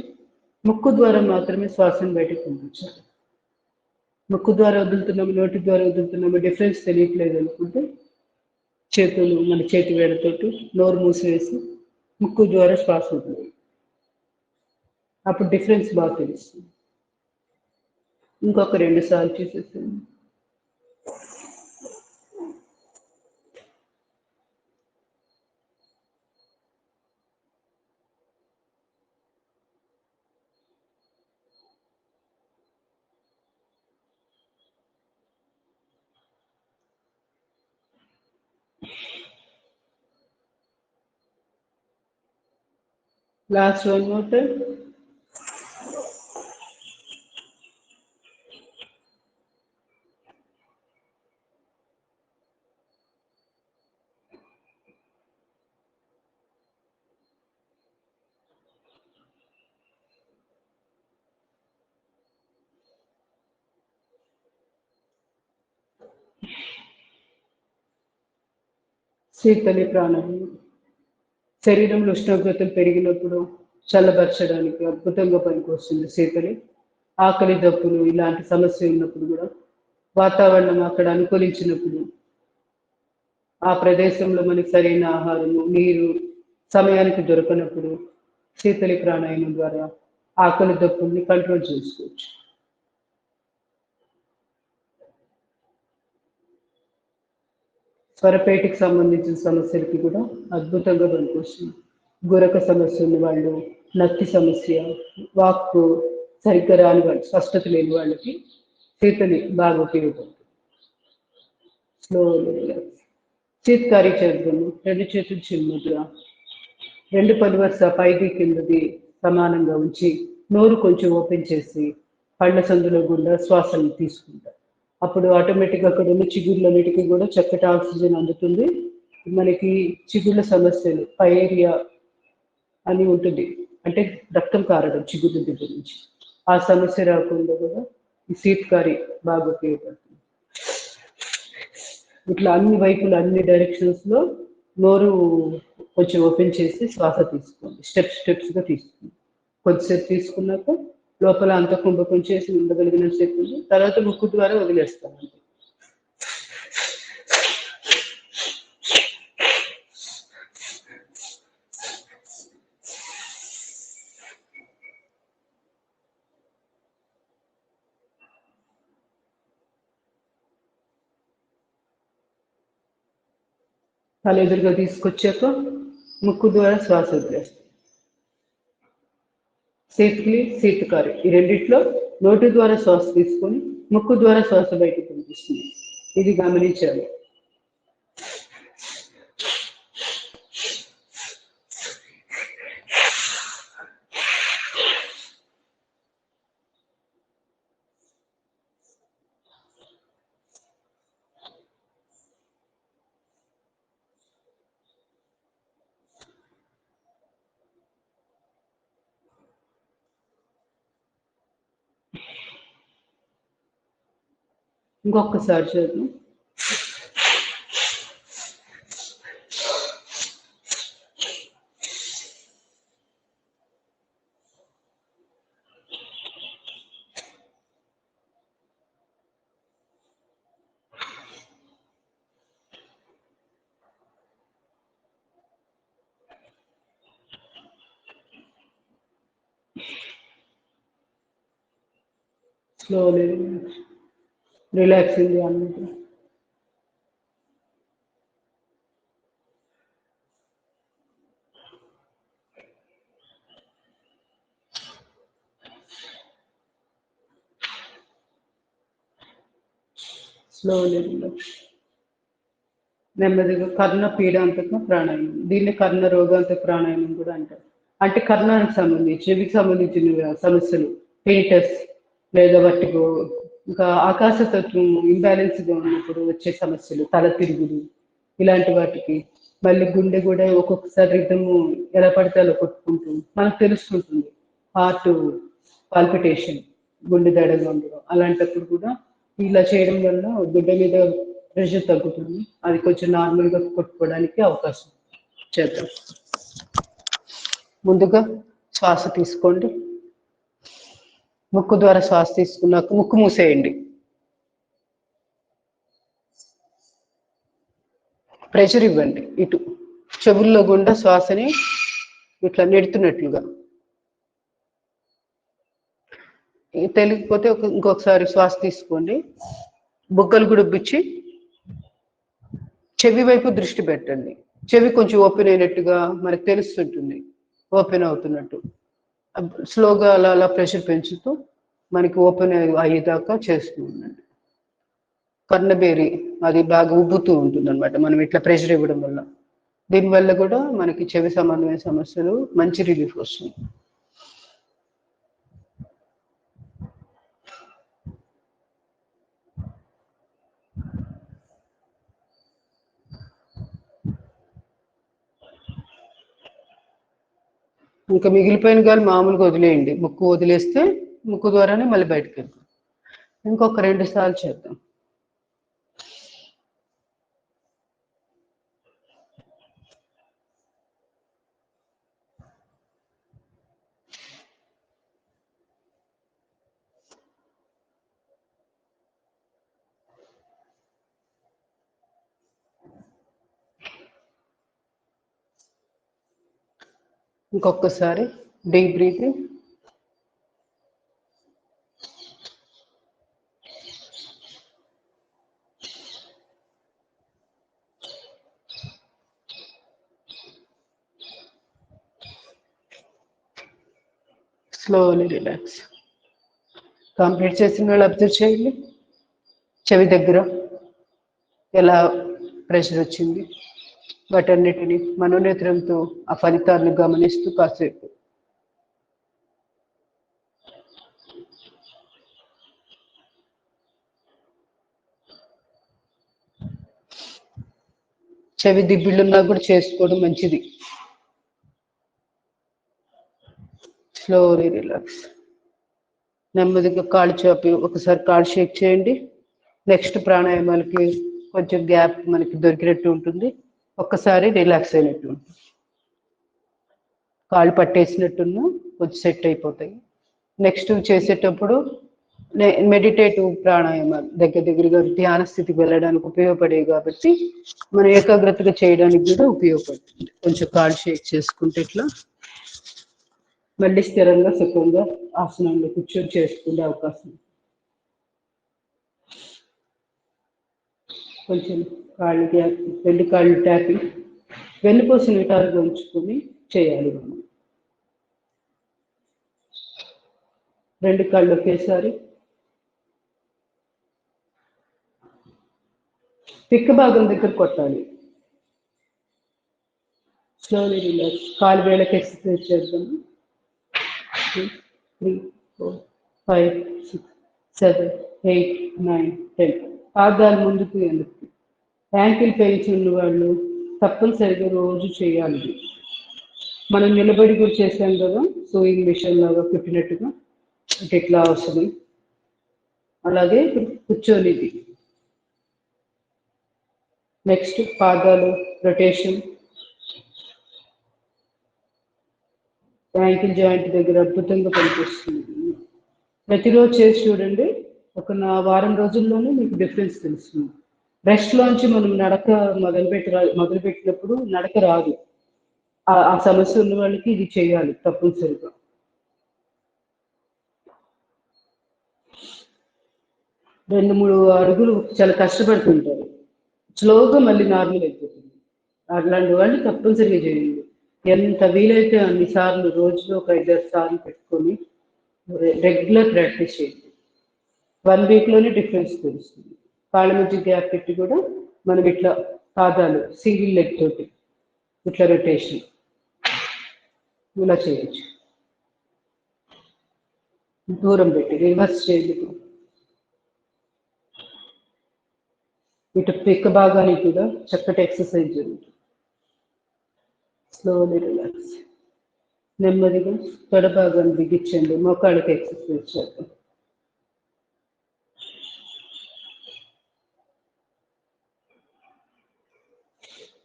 ముక్కు ద్వారా మాత్రమే శ్వాసను బయటకు పంపించాలి. ముక్కు ద్వారా వదులుతున్నాము, నోటి ద్వారా వదులుతున్నాము, డిఫరెన్స్ తెలియట్లేదు అనుకుంటే చేతులు మన చేతి వేళ్ళతోటి నోరు మూసివేసి ముక్కు ద్వారా శ్వాస వదులు. అప్పుడు డిఫరెన్స్ బాగా తెలుస్తుంది. ఇంకొక 2 సార్లు చేసేసాను. Last one more time. శీతలి ప్రాణాయామం. శరీరంలో ఉష్ణోగ్రతలు పెరిగినప్పుడు చల్లబరచడానికి అద్భుతంగా పనికొస్తుంది శీతలి. ఆకలి దప్పులు ఇలాంటి సమస్య ఉన్నప్పుడు కూడా వాతావరణం అక్కడ అనుకూలించినప్పుడు ఆ ప్రదేశంలో మనకి సరైన ఆహారము నీరు సమయానికి దొరకనప్పుడు శీతలి ప్రాణాయామం ద్వారా ఆకలి దప్పుల్ని కంట్రోల్ చేసుకోవచ్చు. స్వరపేటకి సంబంధించిన సమస్యలకి కూడా అద్భుతంగా పనికొస్తుంది. గురక సమస్య ఉన్న వాళ్ళు, నత్తి సమస్య, వాక్కు సరిగ్గా రాని వాళ్ళు, స్పష్టత లేని వాళ్ళకి శీతలి బాగా ఉపయోగపడుతుంది. స్లో చీత్కారీ చేద్దాము. 2 చేతులు చిన్ముద్ర, 2 పనివరుస పైది కిందది సమానంగా ఉంచి నోరు కొంచెం ఓపెన్ చేసి పళ్ళ సందులో గుండా శ్వాసను తీసుకుంటాం. అప్పుడు ఆటోమేటిక్గా అక్కడ ఉన్న చిగుళ్ళన్నిటికీ కూడా చక్కటి ఆక్సిజన్ అందుతుంది. మనకి చిగుళ్ళ సమస్యలు పైరియా అని ఉంటుంది, అంటే రక్తం కారడం చిగుళ్ళ దగ్గర నుంచి, ఆ సమస్య రాకుండా కూడా ఈ సీత్కారి బాగా ఉపయోగపడుతుంది. ఇట్లా అన్ని వైపులు అన్ని డైరెక్షన్స్ లో నోరు కొంచెం ఓపెన్ చేసి శ్వాస తీసుకోండి. స్టెప్స్గా తీసుకోండి. కొద్దిసేపు తీసుకున్నాక లోపల అంత కుంభకం చేసి ఉండగలిగిన సేపు ఉంది, తర్వాత ముక్కు ద్వారా వదిలేస్తాం. తల ఎదురుగా తీసుకొచ్చాక ముక్కు ద్వారా శ్వాస వదిలేస్తాం. శీతకారి ఈ రెండిట్లో నోటి ద్వారా శ్వాస తీసుకొని ముక్కు ద్వారా శ్వాస బయటకు పంపిస్తుంది. ఇది గమనించాలి. ఇంకొకసారి చేద్దాం. స్లోలీ రిలాక్సింగ్ అన్నట్టు. Slowly relax. నెమ్మదిగా కర్ణ పీడాంతక ప్రాణాయామం, దీన్ని కర్ణ రోగాంతక ప్రాణాయామం కూడా అంటారు. అంటే కర్ణానికి సంబంధించి చెవికి సంబంధించిన సమస్యలు, పెయిటస్ లేదా వర్టిగో, ఇంకా ఆకాశతత్వం ఇంబ్యాలెన్స్గా ఉన్నప్పుడు వచ్చే సమస్యలు, తల తిరుగుడు, ఇలాంటి వాటికి, మళ్ళీ గుండె కూడా ఒక్కొక్కసారి రిధము ఎలా పడితే అలా కొట్టుకుంటూ మనకు తెలుస్తుంటుంది, హార్ట్ పాల్పిటేషన్, గుండె దడగా ఉండడం, అలాంటప్పుడు కూడా ఇలా చేయడం వల్ల గుండె మీద ప్రెషర్ తగ్గుతుంది, అది కొంచెం నార్మల్గా కొట్టుకోవడానికి అవకాశం. చేద్దాం. ముందుగా శ్వాస తీసుకోండి. ముక్కు ద్వారా శ్వాస తీసుకున్నాక ముక్కు మూసేయండి. ప్రెషర్ ఇవ్వండి ఇటు చెవుల్లో గుండా శ్వాసని ఇట్లా నెడుతున్నట్లుగా. తెలియకపోతే ఇంకొకసారి శ్వాస తీసుకోండి. బుగ్గలు గుడిపించి చెవి వైపు దృష్టి పెట్టండి. చెవి కొంచెం ఓపెన్ అయినట్టుగా మనకు తెలుస్తుంటుంది, ఓపెన్ అవుతున్నట్టు. స్లోగా అలా అలా ప్రెషర్ పెంచుతూ మనకి ఓపెన్ అయ్యేదాకా చేస్తూ ఉండండి. కర్ణబేరి అది బాగా ఉబ్బుతూ ఉంటుంది అనమాట మనం ఇట్లా ప్రెషర్ ఇవ్వడం వల్ల. దీనివల్ల కూడా మనకి చెవి సంబంధమైన సమస్యలు మంచి రిలీఫ్ వస్తుంది. ఇంకా మిగిలిపోయిన గాలి మామూలుగా వదిలేయండి. ముక్కు వదిలేస్తే ముక్కు ద్వారానే మళ్ళీ బయటకు వెళ్తాం. ఇంకొక 2 సార్లు చేద్దాం. ఇంకొకసారి deep breathing. Slowly relax. Complete చేసిన వాళ్ళు అబ్జర్వ్ చేయండి. చెవి దగ్గర ఎలా ప్రెషర్ వచ్చింది, వాటన్నిటిని మనోనేత్రంతో ఆ ఫలితాలను గమనిస్తూ కాసేపు చెవి దిబ్బిళ్ళున్నా కూడా చేసుకోవడం మంచిది. Slowly relax. నెమ్మదిగా కాళ్ళు చాపి ఒకసారి కాళ్ళు షేక్ చేయండి. నెక్స్ట్ ప్రాణాయామాలకి కొంచెం గ్యాప్ మనకి దొరికినట్టు ఉంటుంది, ఒక్కసారి రిలాక్స్ అయినట్టు ఉంటుంది. కాళ్ళు పట్టేసినట్టున్నా కొంచెం సెట్ అయిపోతాయి. నెక్స్ట్ చేసేటప్పుడు మెడిటేటివ్ ప్రాణాయామాలు దగ్గరగా ధ్యాన స్థితికి వెళ్ళడానికి ఉపయోగపడేవి కాబట్టి మనం ఏకాగ్రతగా చేయడానికి కూడా ఉపయోగపడుతుంది. కొంచెం కాళ్ళు షేక్ చేసుకుంటే ఇట్లా మళ్ళీ స్థిరంగా సుఖంగా ఆసనంలో కూర్చొని చేసుకునే అవకాశం. కొంచెం కాళ్ళు రెండు కాళ్ళు ట్యాపింగ్, వెన్నుపూస నిటారుగా ఉంచుకొని చేయాలి. మనం రెండు కాళ్ళు ఒకేసారి. పిక్క భాగం దగ్గర కొట్టాలి. Slowly relax. కాలు వేళకి ఎక్సర్సైజ్ చేద్దాము. 2, 3, 4, 5, 6, 7, 8, 9, 10. పాదాలు ముందుకు వెనక్కి. యాంకిల్ పెయిన్స్ ఉన్న వాళ్ళు తప్పనిసరిగా రోజు చేయాలి. మనం నిలబడి కూడా చేసాం కదా, సోయింగ్ మిషన్ లాగా కుట్టినట్టుగా ఇట్లా అవసరం. అలాగే కూర్చొని. నెక్స్ట్ పాదాలు రొటేషన్. యాంకిల్ జాయింట్ దగ్గర అద్భుతంగా పనిచేస్తుంది. ప్రతిరోజు చేసి చూడండి, ఒక వారం రోజుల్లోనే మీకు డిఫరెన్స్ తెలుస్తుంది. రెస్ట్లోంచి మనం నడక మొదలుపెట్టినప్పుడు నడక రాదు. ఆ సమస్య ఉన్న వాళ్ళకి ఇది చేయాలి తప్పనిసరిగా. రెండు మూడు అడుగులు చాలా కష్టపడుతుంటారు, స్లోగా మళ్ళీ నార్మల్ అయిపోతుంది. అట్లాంటి వాళ్ళు తప్పనిసరిగా చేయండి. ఎంత వీలైతే అన్నిసార్లు రోజులో ఒక 5-6 సార్లు పెట్టుకొని రెగ్యులర్ ప్రాక్టీస్ చేయండి. 1 వీక్లోనే డిఫరెన్స్ తెలుస్తుంది. కాళ్ళ మధ్య గ్యాప్ పెట్టి కూడా మనం ఇట్లా పాదాలు సింగిల్ లెగ్ తోటి ఇట్లా రొటేషన్ ఇలా చేయొచ్చు. దూరం పెట్టి రివర్స్ చేయండి. ఇటు పిక్క భాగానికి కూడా చక్కటి ఎక్సర్సైజ్ జరుగుతుంది. Slowly relax. నెమ్మదిగా తొడ భాగాన్ని బిగించండి, మోకాళ్ళకి ఎక్సర్సైజ్ చేద్దాం.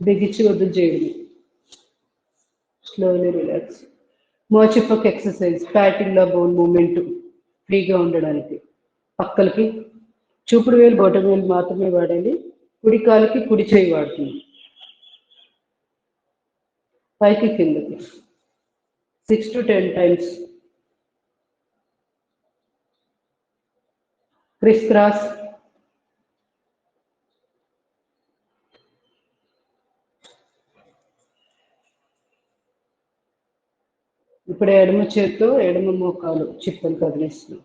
బిగించి వద్దు చేయడం. Slowly relax. మోచిప్పకి ఎక్సర్సైజ్, ప్యాటిల్లా బోన్ మూమెంట్ ఫ్రీగా ఉండడానికి. పక్కలకి చూపుడు వేలు బొటన వేలు మాత్రమే వాడాలి. కుడి కాలుకి కుడి చేయి వాడుతుంది. పైకి కిందకి 6 to 10 టైమ్స్. Criss cross. ఇప్పుడు ఎడమ చేత్తో ఎడమ మోకాలు చిప్పలు కదిలిస్తున్నాం.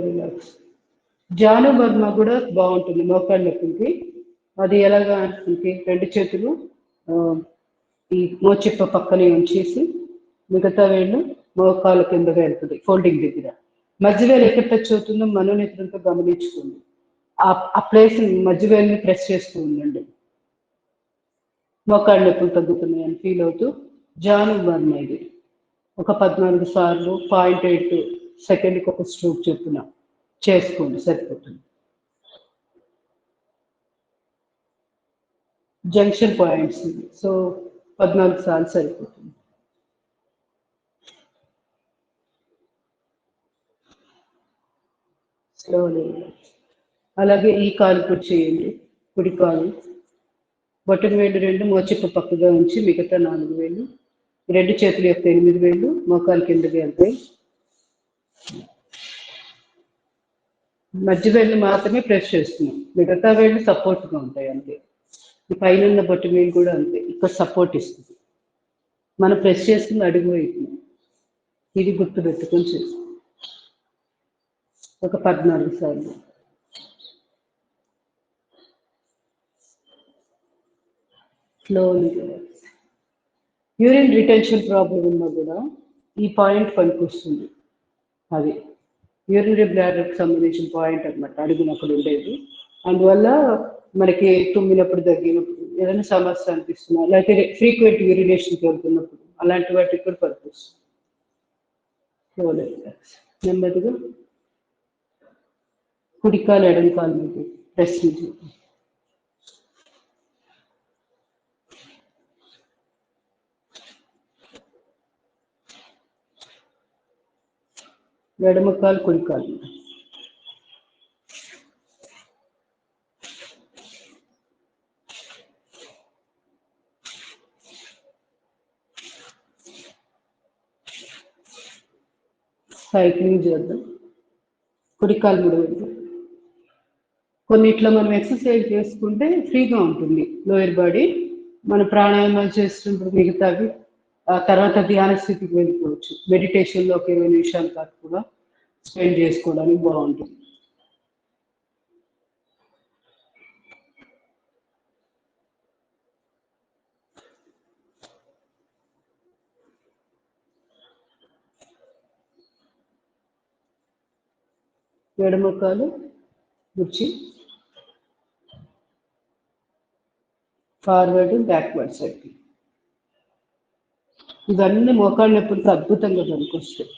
రిలాక్స్. జాను బర్మ కూడా బాగుంటుంది మోకాళ్ళ నొప్పికి. అది ఎలాగా అంటే 2 చేతులు ఈ మోచిప్ప పక్కనే ఉంచేసి మిగతా వేళ్ళు మోకాళ్ళ కిందగా వెళ్తుంది ఫోల్డింగ్ దగ్గర. మధ్య వేలు ఎక్కడ టచ్ అవుతుందో మనోనేత్రంతో గమనించుకోండి. ఆ ప్లేస్ మధ్య వేలుని ప్రెస్ చేస్తూ ఉండండి. మోకాళ్ళ నొప్పులు తగ్గుతున్నాయని ఫీల్ అవుతూ జాను బర్మ ఇది ఒక 14 సార్లు 0.8 సెకండ్కి ఒక స్ట్రోక్ చెప్తున్నా చేసుకోండి, సరిపోతుంది. జంక్షన్ పాయింట్స్, సో 14 సార్లు సరిపోతుంది. స్లోలీ. అలాగే ఈ కాలు కూడా చేయండి. కుడి కాలు బొట్టన వేలు 2 మోచిప్ప పక్కగా ఉంచి మిగతా 4 వేలు, 2 చేతుల యొక్క 8 వేలు మోకాలు కిందకి వెళ్తాయి. మధ్య వేళ్ళు మాత్రమే ప్రెస్ చేస్తున్నాం, మిగతా వేళ్ళు సపోర్ట్గా ఉంటాయి అంతే. ఈ పైన ఉన్న బొట్టు వేలు కూడా అంతే, ఇక్కడ సపోర్ట్ ఇస్తుంది. మనం ప్రెస్ చేసుకుని అడుగు అవుతుంది. ఇది గుర్తు పెట్టుకొని చేస్తాం. ఒక 14 సార్లు. స్లోలీ. యూరిన్ రిటెన్షన్ ప్రాబ్లం ఉన్నా కూడా ఈ పాయింట్ పనికొస్తుంది. అది యూరినరీ బ్లాడర్కి సంబంధించిన పాయింట్ అనమాట, అడుగునప్పుడు ఉండేది. అందువల్ల మనకి తుమ్మినప్పుడు, తగ్గినప్పుడు, ఏదైనా సమస్య అనిపిస్తున్నా, లేకపోతే ఫ్రీక్వెంట్ యూరినేషన్కి వెళ్తున్నప్పుడు, అలాంటి వాటికి కూడా పనికొస్తుంది. నెమ్మదిగా కుడికాలు ఎడమకాలు మీద ప్రెస్ చేయండి. ఎడమకాలు కుడికాలు. సైక్లింగ్ చేద్దాం. కుడికాలు ముడవద్దు. కొన్నిట్లో మనం ఎక్సర్సైజ్ చేసుకుంటే ఫ్రీగా ఉంటుంది లోయర్ బాడీ. మన ప్రాణాయామాలు చేస్తున్నప్పుడు మిగతావి ఆ తర్వాత ధ్యాన స్థితికి వెళ్ళిపోవచ్చు. మెడిటేషన్లో ఒక 20 నిమిషాల పాటు కూడా స్పెండ్ చేసుకోవడానికి బాగుంటుంది. ఎడమకాలు గుచ్చి ఫార్వర్డ్ బ్యాక్వర్డ్ సైడ్. ఇవన్నీ మోకాళ్ళ నొప్పులకి అద్భుతంగా పనికొస్తాయి.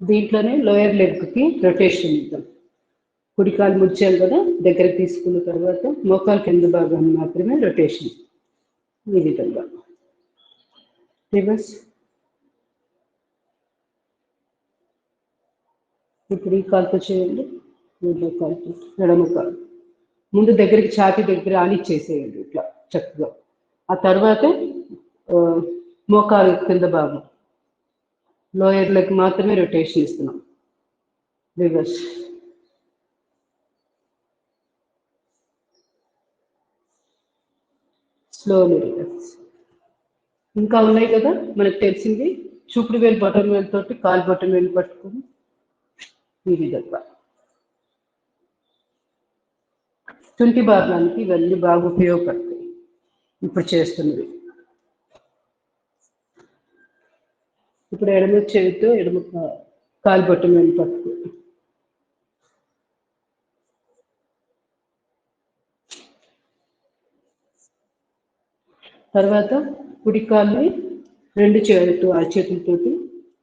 దీంట్లోనే లోయర్ లెగ్కి రొటేషన్ ఇద్దాం. కుడికాలు ముడిచాం కదా, దగ్గర తీసుకున్న తర్వాత మోకాలు కింద భాగాన్ని మాత్రమే రొటేషన్. ఈ విధంగా రివర్స్. ఇప్పుడు ఈ కాలుతో చేయండి. మూడో కాలుతో ఎడమ కాలు ముందు దగ్గరికి ఛాతీ దగ్గర ఆనిచ్చేసేయండి ఇట్లా చక్కగా. ఆ తర్వాత మోకాలు కింద భాగం లోయర్ లెగ్ మాత్రమే రొటేషన్ ఇస్తున్నాం. రివర్స్. Slowly reverse. ఇంకా ఉన్నాయి కదా మనకు తెలిసింది. చూపుడు వేలు బటన్ వేలు తోటి కాలు బటన్ వేలు పట్టుకొని ఈ విధంగా తుంటి భాగానికి ఇవన్నీ బాగా ఉపయోగపడతాయి ఇప్పుడు చేస్తున్నది. ఇప్పుడు ఎడమ చేతితో ఎడమ కాలు బటన్ వేలు పట్టుకొని తర్వాత కుడి కాలుని 2 చేతులతోటి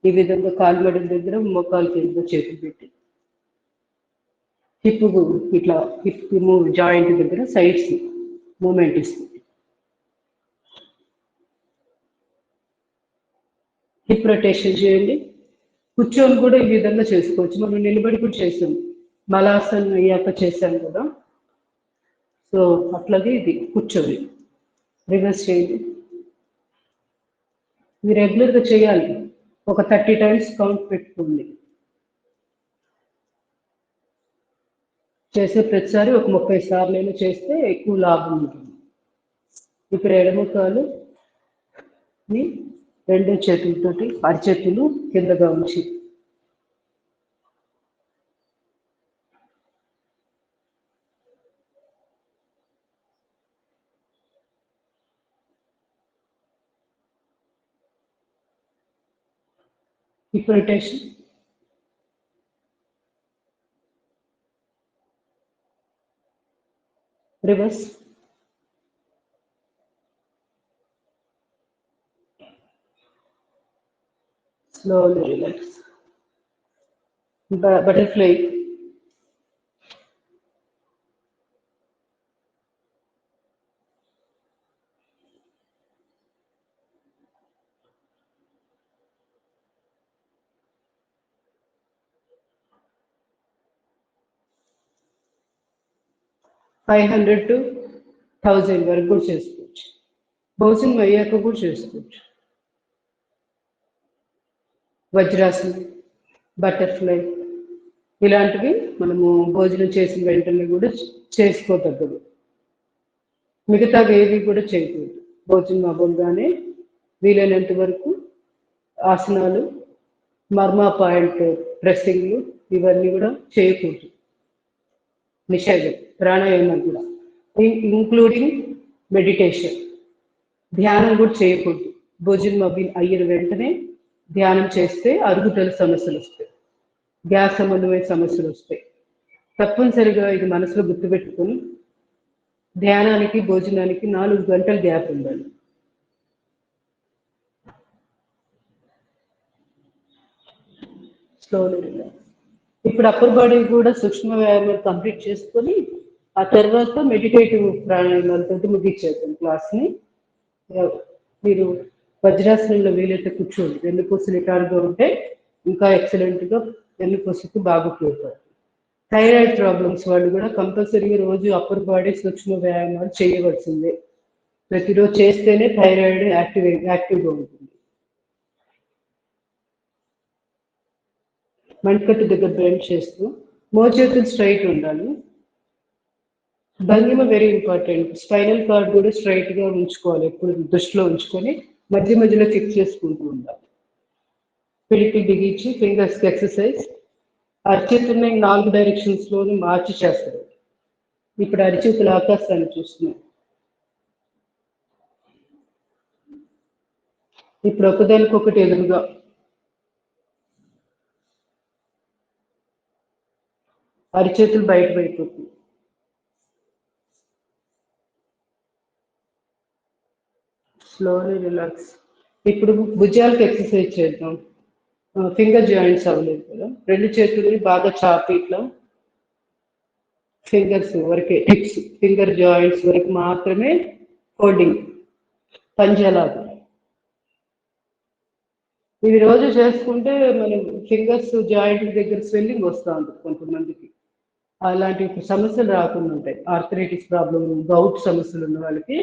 ఈ విధంగా కాలు మెడల దగ్గర మోకాలు కింద చేతులు పెట్టి హిప్ ఇట్లా హిప్ జాయింట్ దగ్గర సైడ్స్ మూమెంట్ ఇస్తుంది. హిప్ రొటేషన్ చేయండి. కూర్చొని కూడా ఈ విధంగా చేసుకోవచ్చు. మనం నిలబడి కూడా చేసాం, మలాసన్ అయ్యాక చేశాం కదా. సో అట్లాగే ఇది కూర్చొని రివర్స్ చేయండి. ఇది రెగ్యులర్గా చేయాలి. ఒక 30 టైమ్స్ కౌంట్ పెట్టుకోండి. చేసే ప్రతిసారి ఒక 30 సార్లు చేస్తే ఎక్కువ లాభం ఉంటుంది. ఇప్పుడు ఎడమ కాలు 2 చేతులతోటి అరిచేతులు కిందగా ఉంచి hip rotation. Reverse. Slowly relax. Butterfly. $500 to 1000 వరకు కూడా చేసుకోవచ్చు. భోజనం అయ్యాక కూడా చేసుకోవచ్చు. వజ్రాసనం, బటర్ఫ్లై ఇలాంటివి మనము భోజనం చేసిన వెంటనే కూడా చేసుకోదగ్గదు. మిగతావి ఏవి కూడా చేయకూడదు. భోజనం అవ్వగానే వీలైనంత వరకు ఆసనాలు, మర్మా పాయింట్ ప్రెస్సింగ్లు ఇవన్నీ కూడా చేయకూడదు. నిషేధం. ప్రాణాయామం కూడా ఇంక్లూడింగ్ మెడిటేషన్. ధ్యానం కూడా చేయకూడదు. భోజనం అయిన వెంటనే ధ్యానం చేస్తే అరుగుదల సమస్యలు వస్తాయి, గ్యాస్ సంబంధమైన సమస్యలు వస్తాయి. తప్పనిసరిగా ఇది మనసులో గుర్తుపెట్టుకొని ధ్యానానికి భోజనానికి 4 గంటల గ్యాప్ ఉండాలి. Slowly relax. ఇప్పుడు అప్పర్ బాడీ కూడా సూక్ష్మ వ్యాయామాలు కంప్లీట్ చేసుకొని ఆ తర్వాత మెడిటేటివ్ ప్రాణాయామాలతో ముగించేద్దాం క్లాస్ని. మీరు వజ్రాసనంలో వీలైతే కూర్చోండి. వెన్నుపూస నిటారుగా ఉంటే ఇంకా ఎక్సలెంట్గా వెన్నుపూసకి బాగా ఉపయోగపడుతుంది. థైరాయిడ్ ప్రాబ్లమ్స్ వాళ్ళు కూడా కంపల్సరీగా రోజు అప్పర్ బాడీ సూక్ష్మ వ్యాయామాలు చేయవలసిందే. ప్రతిరోజు చేస్తేనే థైరాయిడ్ యాక్టివ్గా ఉంటుంది. మణికట్టు దగ్గర బెండ్ చేస్తూ మోచేతులు స్ట్రైట్ ఉండాలి. భంగిమ వెరీ ఇంపార్టెంట్. స్పైనల్ కార్డ్ కూడా స్ట్రైట్గా ఉంచుకోవాలి, ఎప్పుడు దృష్టిలో ఉంచుకొని మధ్య మధ్యలో చెక్ చేసుకుంటూ ఉండాలి. పిడికిలు బిగించి ఫింగర్స్కి ఎక్సర్సైజ్. అరిచేతుల్ని 4 డైరెక్షన్స్లోనూ మార్చి చేస్తారు. ఇప్పుడు అరిచేతుల ఆకాశాన్ని చూస్తున్నాం. ఇప్పుడు ఒకదానికొకటి ఎదురుగా అరిచేతులు బయట పడిపోతుంది. Slowly relax. ఇప్పుడు భుజాలకు ఎక్సర్సైజ్ చేద్దాం. ఫింగర్ జాయింట్స్ అవ్వలేదు కదా, 2 చేతుల్ని బాగా చాపి ఇట్లా ఫింగర్స్ వరకే, టిప్స్ ఫింగర్ జాయింట్స్ వరకు మాత్రమే హోల్డింగ్, పంజాలాగా. ఇది రోజు చేసుకుంటే మన ఫింగర్స్ జాయింట్ దగ్గర స్వెల్లింగ్ వస్తూ ఉంటుంది కొంతమందికి. అలాంటి సమస్యలు రాకుండా ఉంటాయి. ఆర్థరైటిస్ ప్రాబ్లం, గౌట్ సమస్యలు ఉన్న వాళ్ళకి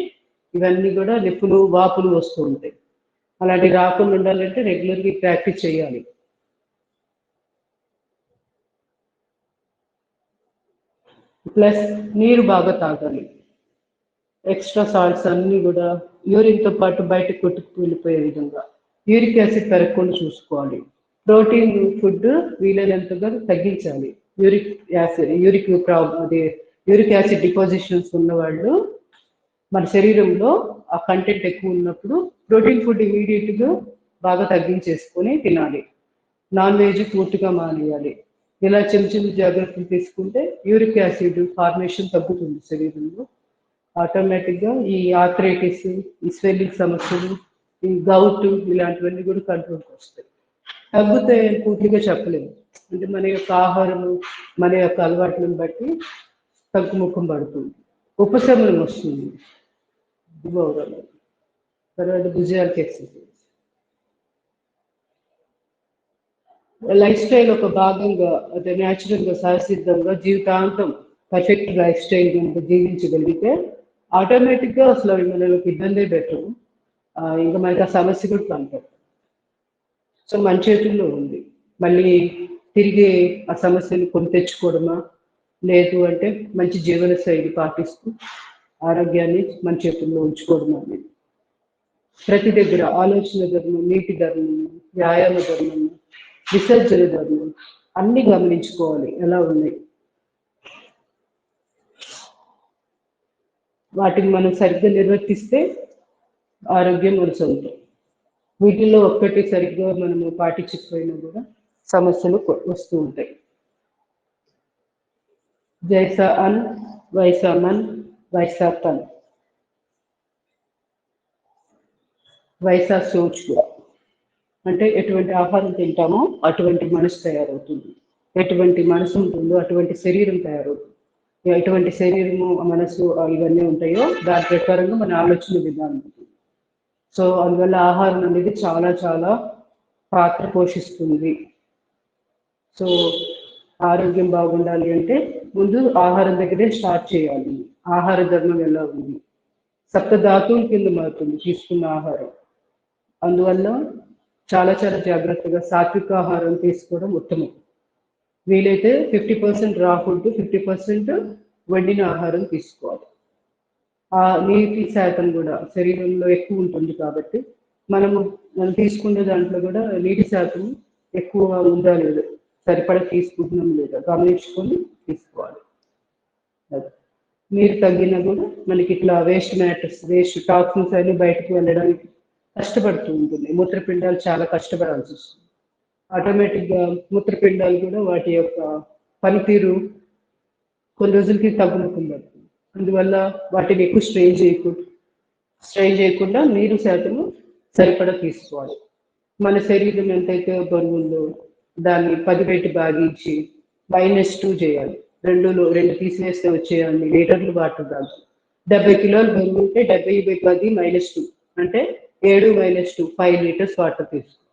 ఇవన్నీ కూడా నొప్పులు, వాపులు వస్తూ ఉంటాయి. అలాంటివి రాకుండా ఉండాలంటే రెగ్యులర్గా ప్రాక్టీస్ చేయాలి. ప్లస్ నీరు బాగా తాగాలి. ఎక్స్ట్రా సాల్ట్స్ అన్నీ కూడా యూరిన్తో పాటు బయటకు కొట్టుకు వెళ్ళిపోయే విధంగా యూరిక్ యాసిడ్ పెరగకుండా చూసుకోవాలి. ప్రోటీన్ ఫుడ్ వీలైనంతగా తగ్గించాలి. యూరిక్ యాసిడ్ డిపాజిషన్స్ ఉన్న వాళ్ళు మన శరీరంలో ఆ కంటెంట్ ఎక్కువ ఉన్నప్పుడు ప్రోటీన్ ఫుడ్ ఇమీడియట్గా బాగా తగ్గించేసుకొని తినాలి. నాన్ వెజ్ పూర్తిగా మానేయాలి. ఇలా చిన్న జాగ్రత్తలు తీసుకుంటే యూరిక్ యాసిడ్ ఫార్మేషన్ తగ్గుతుంది శరీరంలో. ఆటోమేటిక్గా ఈ ఆర్థరైటిస్, ఈ స్వెల్లింగ్ సమస్యలు, ఈ గౌట్ ఇలాంటివన్నీ కూడా కంట్రోల్కి వస్తాయి. తగ్గుతాయని పూర్తిగా చెప్పలేము. అంటే మన యొక్క ఆహారము, మన యొక్క అలవాట్లను బట్టి తగ్గుముఖం పడుతుంది, ఉపశమనం వస్తుంది. తర్వాత భుజాలకు ఎక్సర్సైజ్. లైఫ్ స్టైల్ ఒక భాగంగా, అదే న్యాచురల్గా సహసిద్ధంగా జీవితాంతం పర్ఫెక్ట్ లైఫ్ స్టైల్ కనుక జీవించగలిగితే ఆటోమేటిక్గా అసలు మనకి ఇబ్బందే బెటరు. ఇంకా మనకి ఆ సమస్య కూడా కనపడదు. సో మన చేతుల్లో ఉంది. మళ్ళీ తిరిగి ఆ సమస్యను కొని తెచ్చుకోవడమా, లేదు అంటే మంచి జీవన శైలి పాటిస్తూ ఆరోగ్యాన్ని మన చేతుల్లో ఉంచుకోవడం అనేది. ప్రతి దగ్గర ఆలోచన ధర్మం, నీటి ధర్మం, వ్యాయామ ధర్మం, విసర్జన ధర్మం అన్ని గమనించుకోవాలి ఎలా ఉన్నాయి. వాటిని మనం సరిగ్గా నిర్వర్తిస్తే ఆరోగ్యం మన సొంతం. వీటిల్లో ఒక్కటి సరిగ్గా మనము పాటించకపోయినా కూడా సమస్యలు వస్తూ ఉంటాయి. జైసా అన్ వైసా మన్ వైసా తన్, వైసా సోచ్ కూడా. అంటే ఎటువంటి ఆహారం తింటామో అటువంటి మనసు తయారవుతుంది. ఎటువంటి మనసు ఉంటుందో అటువంటి శరీరం తయారవుతుంది. ఎటువంటి శరీరము మనసు ఇవన్నీ ఉంటాయో దాని ప్రకారంగా మన ఆలోచన విధానం ఉంటుంది. సో అందువల్ల ఆహారం అనేది చాలా చాలా పాత్ర పోషిస్తుంది. సో ఆరోగ్యం బాగుండాలి అంటే ముందు ఆహారం దగ్గరే స్టార్ట్ చేయాలి. ఆహార ధర్మం ఎలా ఉంది, సప్తధాతువుల కింద మారుతుంది తీసుకున్న ఆహారం. అందువల్ల చాలా చాలా జాగ్రత్తగా సాత్విక ఆహారం తీసుకోవడం ఉత్తమం. వీలైతే 50% రా ఫుడ్, 50% వండిన ఆహారం తీసుకోవాలి. ఆ నీటి శాతం కూడా శరీరంలో ఎక్కువ ఉంటుంది కాబట్టి మనం తీసుకునే దాంట్లో కూడా నీటి శాతం ఎక్కువ ఉందా లేదు, సరిపడా తీసుకుంటున్నాం లేదా గమనించుకొని తీసుకోవాలి. నీరు తగ్గినా కూడా మనకి ఇట్లా వేస్ట్ మ్యాటర్స్, వేస్ట్ టాక్సిన్స్ అన్ని బయటకు వెళ్ళడానికి కష్టపడుతూ ఉంటుంది. మూత్రపిండాలు చాలా కష్టపడాల్సి వస్తుంది. ఆటోమేటిక్గా మూత్రపిండాలు కూడా వాటి యొక్క పనితీరు కొన్ని రోజులకి తగ్గుముఖం పడుతుంది. అందువల్ల వాటిని ఎక్కువ స్ట్రెయిన్ చేయకుండా నీరు శాతము సరిపడా తీసుకోవాలి. మన శరీరం ఎంతైతే బరువు ఉందో దాన్ని 10 రెట్లు భాగించి -2 చేయాలి. రెండు తీసివేస్తే వచ్చే అన్ని లీటర్లు వాటర్ తాగాలి. 70 కిలోలు బరువు ఉంటే 70/10 -2 అంటే 7 - 2 5 లీటర్స్ వాటర్ తీసుకోవాలి.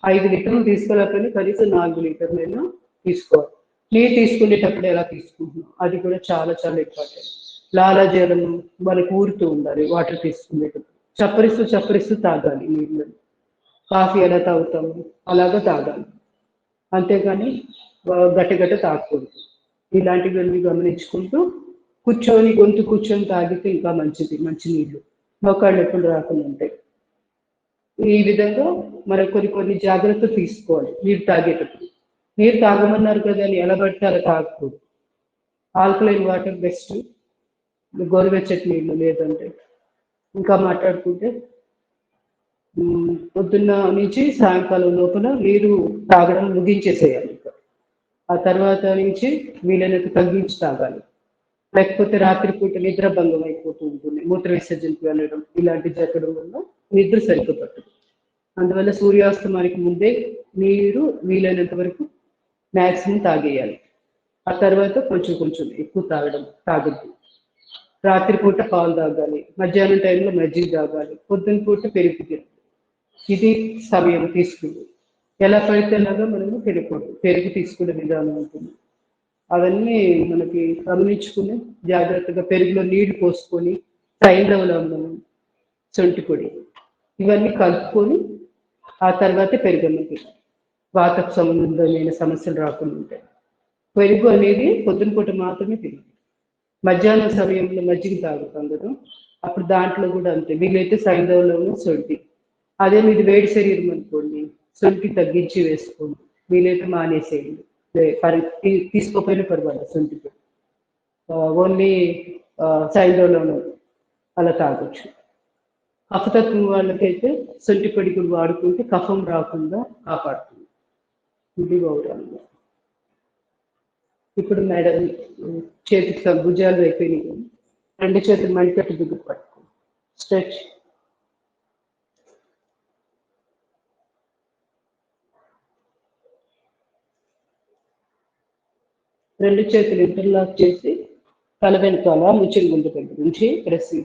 5 లీటర్లు తీసుకోలేకపోయినా కనీసం 4 లీటర్లైనా తీసుకోవాలి. నీరు తీసుకునేటప్పుడు ఎలా తీసుకుంటున్నాం అది కూడా చాలా చాలా ఇంపార్టెంట్. లాలాజలం మనకు ఊరుతూ ఉండాలి వాటర్ తీసుకునేటప్పుడు. చప్పరిస్తూ తాగాలి నీళ్ళు. కాఫీ ఎలా తాగుతాము అలాగా తాగాలి, అంతేగాని గట్ట తాగకూడదు. ఇలాంటివన్నీ గమనించుకుంటూ గొంతు కూర్చొని తాగితే ఇంకా మంచిది. మంచి నీళ్ళు మోకాళ్ళు ఎప్పుడు రాకుండా ఉంటాయి. ఈ విధంగా మనం కొన్ని జాగ్రత్తలు తీసుకోవాలి. నీరు తాగేటప్పుడు నీరు తాగమన్నారు కదా అని ఎలా పడితే అలా తాగకూడదు. ఆల్కలైన్ వాటర్ బెస్ట్, గోరువెచ్చటి నీళ్ళు. లేదంటే ఇంకా మాట్లాడుకుంటే పొద్దున్న నుంచి సాయంకాలం లోపల నీరు తాగడం ముగించేసేయాలి. ఆ తర్వాత నుంచి వీలైనంత తగ్గించి తాగాలి. లేకపోతే రాత్రిపూట నిద్ర భంగం అయిపోతూ ఉంటుంది. మూత్ర విసర్జనకు వెళ్ళడం ఇలాంటి జరగడం వల్ల నిద్ర సరిగ్గా పట్టదు. అందువల్ల సూర్యాస్తమానికి ముందే నీరు వీలైనంత వరకు మ్యాక్సిమం తాగేయాలి. ఆ తర్వాత కొంచెం ఎక్కువ తాగద్దు. రాత్రిపూట పాలు తాగాలి, మధ్యాహ్నం టైంలో మజ్జిగ తాగాలి, పొద్దున పూట పెరుగు తినాలి. ఇది సమయం తీసుకుంది. ఎలా పడితే అలాగా మనము పెరుగు తీసుకునే విధానం ఉంటుంది. అవన్నీ మనకి గమనించుకుని జాగ్రత్తగా పెరుగులో నీళ్లు పోసుకొని సైంధవ సొంటి పొడి ఇవన్నీ కలుపుకొని ఆ తర్వాత పెరుగన్నది వాత సంబంధమైన సమస్యలు రాకుండా ఉంటాయి. పెరుగు అనేది పొద్దున పూట మాత్రమే తినాలి. మధ్యాహ్నం సమయంలో మజ్జిగ తాగుతాం కదా, అప్పుడు దాంట్లో కూడా అంతే. వీలైతే సైంధవలోనూ సొంటి. అదే మీది వేడి శరీరం అనుకోండి, సొంటి తగ్గించి వేసుకోండి, వీలైతే మానేసేయండి. తీసుకోపోయినా పర్వాలేదు సొంటి పొడి. ఓన్లీ సైంధవలోనూ అలా తాగొచ్చు. కఫతత్వం వాళ్ళకైతే సొంటి పొడి కూడా వాడుకుంటే కఫం రాకుండా కాపాడుతుంది. ఇది గౌరవంగా. ఇప్పుడు మేడం చేతికి భుజాలు అయిపోయినాయి. 2 చేతులు మణికట్టు దిగులు పట్టుకో, స్ట్రెచ్. రెండు చేతులు ఇంటర్లాక్ చేసి తల వెనకాల ముచ్చిరి గుండు దగ్గర నుంచి ప్రెస్.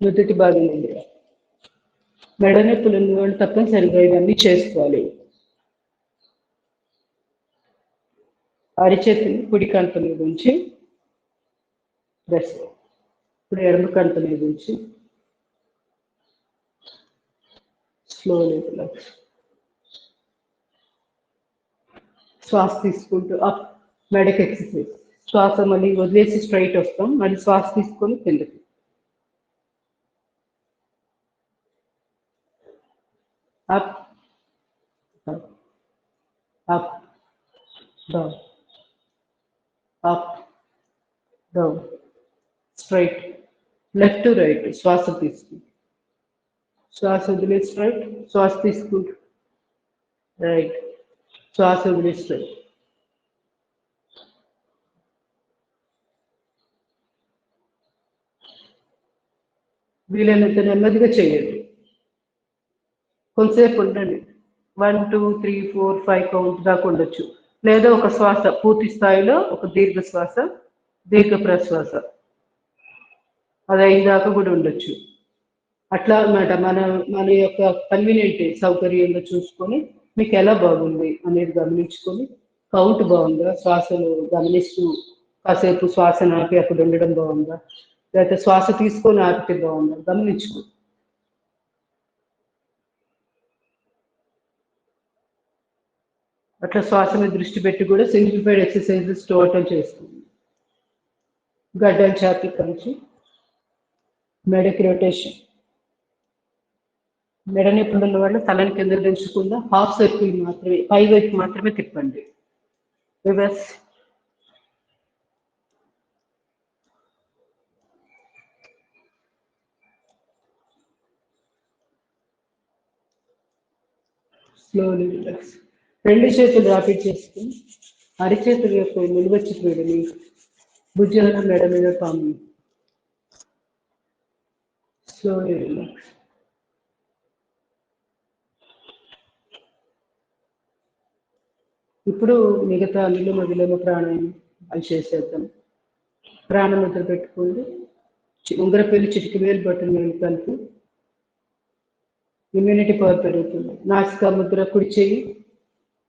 నుదుటి భాగం ఉంది. మెడ నొప్పులు ఉన్న వాళ్ళు తప్పనిసరిగా ఇవన్నీ చేసుకోవాలి. అరిచేతిని కుడి కంట మీద ఉంచి ప్రెస్. ఇప్పుడు ఎడమ కంట మీద ఉంచి స్లోలీ రిలాక్స్. శ్వాస తీసుకుంటూ అప్, మెడకి ఎక్సర్సైజ్. శ్వాస మళ్ళీ వదిలేసి స్ట్రైట్ వస్తాం, మళ్ళీ శ్వాస తీసుకొని కిందకి. Up up down, up down, straight, left to right. శ్వాస తీసుకుంటూ శ్వాస వదిలేసి స్ట్రైట్, శ్వాస తీసుకుంటూ రైట్, శ్వాస వదిలేసి స్ట్రైట్. వీలైనంత నెమ్మదిగా చేయండి. కొంతసేపు ఉండండి. 1, 2, 3, 4, 5 కౌంట్ దాకా ఉండొచ్చు. లేదా ఒక శ్వాస పూర్తి స్థాయిలో ఒక దీర్ఘ శ్వాస, దీర్ఘ ప్రశ్వాస అది అయిందాక కూడా ఉండొచ్చు. అట్లా అన్నమాట. మన మన యొక్క కన్వీనియంట్ సౌకర్యంగా చూసుకొని మీకు ఎలా బాగుంది అనేది గమనించుకొని కౌంట్ బాగుందా, శ్వాసను గమనిస్తూ కాసేపు శ్వాసను ఆపి అక్కడ ఉండడం బాగుందా, లేకపోతే శ్వాస తీసుకొని ఆపితే బాగుందా గమనించుకో. అట్లా శ్వాస మీద దృష్టి పెట్టి కూడా సింప్లిఫైడ్ ఎక్సర్సైజెస్ టోటల్ చేస్తుంది. గడ్డలు చాపి కలిసి మెడకి రొటేషన్. మెడ నొప్పులు ఉన్న వాళ్ళు తలని కింద దించకుండా హాఫ్ సర్కిల్ మాత్రమే, పై వైపు మాత్రమే తిప్పండి. రివర్స్. Slowly relax. రెండు చేతులు రాపిడ్ చేసుకుని అరిచేతుల యొక్క నిలువచ్చి పీడని భుజాల మెడ మీద పాము. Slowly relax. ఇప్పుడు మిగతా నిలుమ విలోమ ప్రాణాయామం అవి చేసేద్దాం. ప్రాణముద్ర పెట్టుకోండి. ఉంగరపల్లి చిటికి వేలు బట్టలు వేలు కలిపి ఇమ్యూనిటీ పవర్ పెరుగుతుంది. నాసికా ముద్ర కుడి చేయి,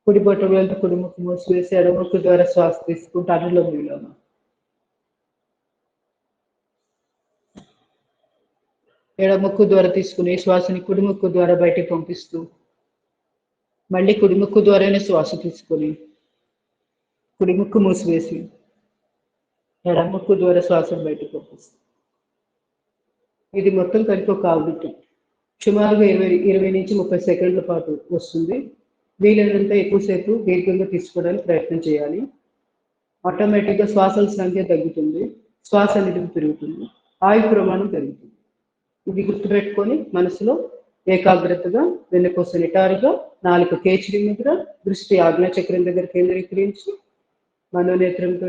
కుడి బొట్ట వేలతో కుడి ముక్కు మూసివేసి ఎడముక్కు ద్వారా శ్వాస తీసుకుంటూ అనులోమ విలోమ. ఎడముక్కు ద్వారా తీసుకుని శ్వాసని కుడి ముక్కు ద్వారా బయటికి పంపిస్తూ మళ్ళీ కుడి ముక్కు ద్వారానే శ్వాస తీసుకొని కుడి ముక్కు మూసివేసి ఎడముక్కు ద్వారా శ్వాసను బయటకు పంపిస్తూ ఇది మొత్తం కలిపి ఒక ఆవృత్తి సుమారుగా 20 నుంచి 30 సెకండ్ల పాటు వస్తుంది. వీలైనంత ఎక్కువసేపు దీర్ఘంగా తీసుకోవడానికి ప్రయత్నం చేయాలి. ఆటోమేటిక్గా శ్వాసల సంఖ్య తగ్గుతుంది, శ్వాస నిలువ పెరుగుతుంది, ఆయు ప్రమాణం పెరుగుతుంది. ఇది గుర్తుపెట్టుకొని మనసులో ఏకాగ్రతగా వెన్నుకోస నిటారుగా నాలుక కేచిరి ముద్ర, దృష్టి ఆజ్ఞాచక్రం దగ్గర కేంద్రీకరించి మనోనేత్రంతో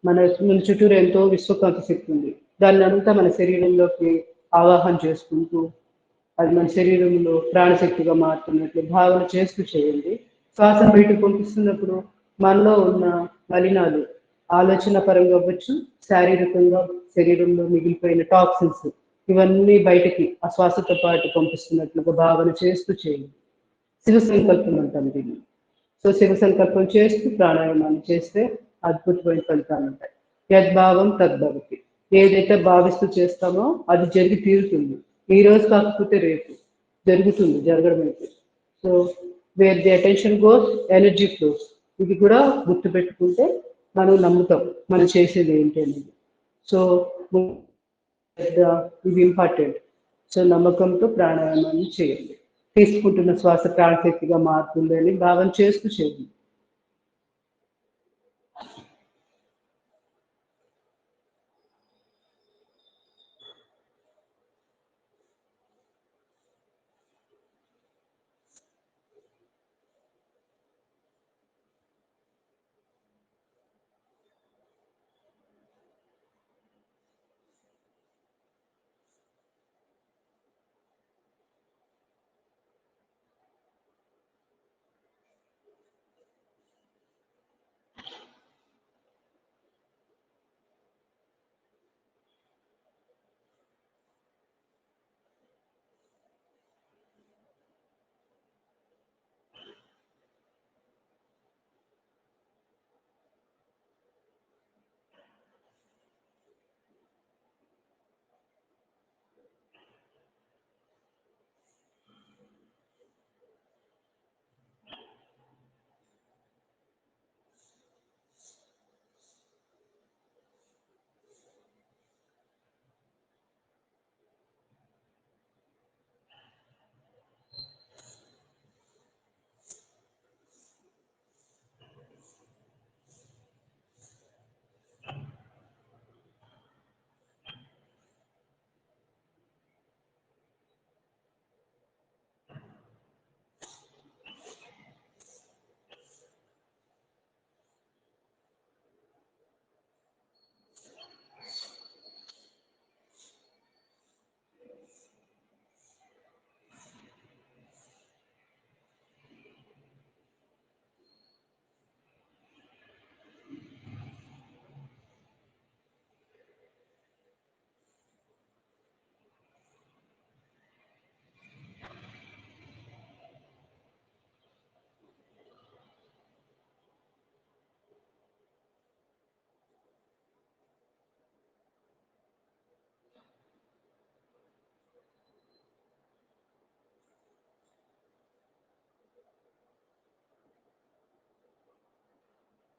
మన చుట్టూరు ఎంతో విశ్వకాంత శక్తి ఉంది. దాన్ని అంతా మన శరీరంలోకి ఆవాహన చేసుకుంటూ అది మన శరీరంలో ప్రాణశక్తిగా మారుతున్నట్లు భావన చేస్తూ చేయండి. శ్వాసను బయటకు పంపిస్తున్నప్పుడు మనలో ఉన్న మలినాలు ఆలోచన పరంగా అవ్వచ్చు, శారీరకంగా శరీరంలో మిగిలిపోయిన టాక్సిన్స్ ఇవన్నీ బయటకి ఆ శ్వాసతో పాటు పంపిస్తున్నట్లుగా భావన చేస్తూ చేయండి. శివ సంకల్పం అంటాం దీన్ని. సో శివ సంకల్పం చేస్తూ ప్రాణాయామాన్ని చేస్తే అద్భుతమైన ఫలితాలు ఉంటాయి. యద్భావం తద్భవతి. ఏదైతే భావిస్తూ చేస్తామో అది జరిగి తీరుతుంది. ఈ రోజు కాకపోతే రేపు జరుగుతుంది, జరగడం అయితే. So where the attention goes energy flows. ఇది కూడా గుర్తు పెట్టుకుంటే మనం నమ్ముతాం మనం చేసేది ఏంటి అనేది. సో ఇది ఇంపార్టెంట్. సో నమ్మకంతో ప్రాణాయామాన్ని చేయండి. తీసుకుంటున్న శ్వాస ప్రాణశక్తిగా మారుతుంది అని భావన చేస్తూ చేయండి.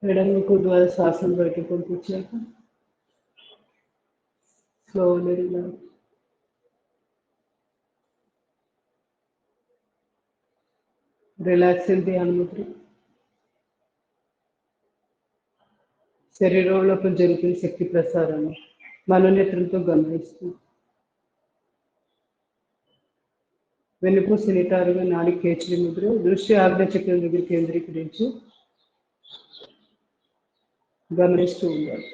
ఎడమ ముక్కు ద్వారా శ్వాసను బయటకు పంపించాక స్లోలీ రిలాక్స్. రిలాక్స్ ధ్యాన ముద్ర. శరీరంలో జరుగుతున్న శక్తి ప్రసారాన్ని మనోనేత్రంతో గమనిస్తుంది. వెన్నుపూస నిటారుగా నాడి కేచరి ముద్ర. దృష్టి ఆగ్నేయ చక్రం దగ్గర కేంద్రీకరించి గమనిస్తూ ఉండాలి.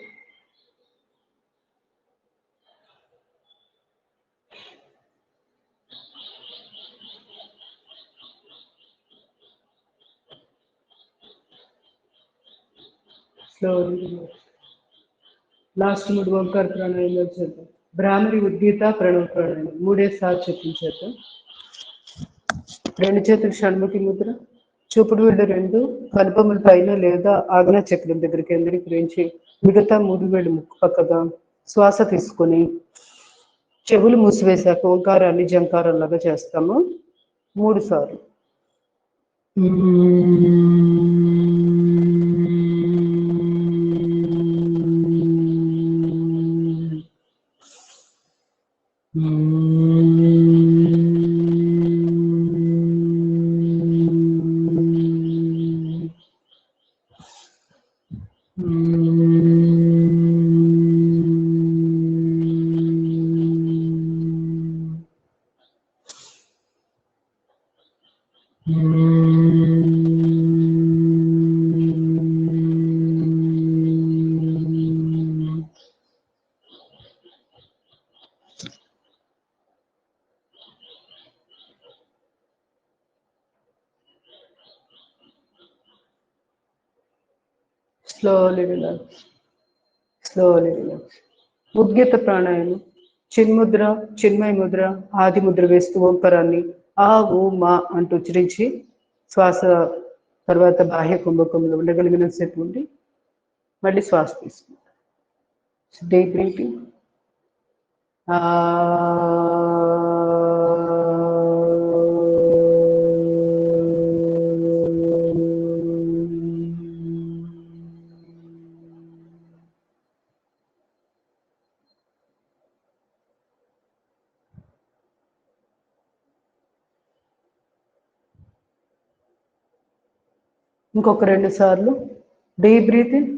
స్లోలీ లాస్ట్ 3 ఓంకార ప్రాణాయామాలు చేద్దాం. భ్రామరి ఉద్గీత ప్రణవ ప్రాణాయామం 3 సార్లు చెప్పించేద్దాం. 2 చేతులు షణ్ముఖి ముద్ర. చూపుడు వేళ్ళు 2 కనుబొమ్మల పైన లేదా ఆగ్నేయ చక్రం దగ్గర కేంద్రీకరించి మిగతా 3 వేళ్ళు ముక్కు పక్కగా శ్వాస తీసుకొని చెవులు మూసివేశాక ఓంకారాన్ని జంకారంలాగా చేస్తాము 3 సార్లు. Slowly relax. Slowly relax. Udgeeth ప్రాణాయామం చిన్ముద్ర, చిన్మయ ముద్ర, ఆది ముద్ర వేస్తూ ఓంకారాన్ని ఆ ఓ మా అంటూ ఉచ్చరించి శ్వాస తర్వాత బాహ్య కుంభకంలో ఉండగలిగిన సేపు ఉండి మళ్ళీ శ్వాస తీసుకుంటాం. Deep breathing. ఇంకొక 2 సార్లు డీప్ బ్రీతింగ్.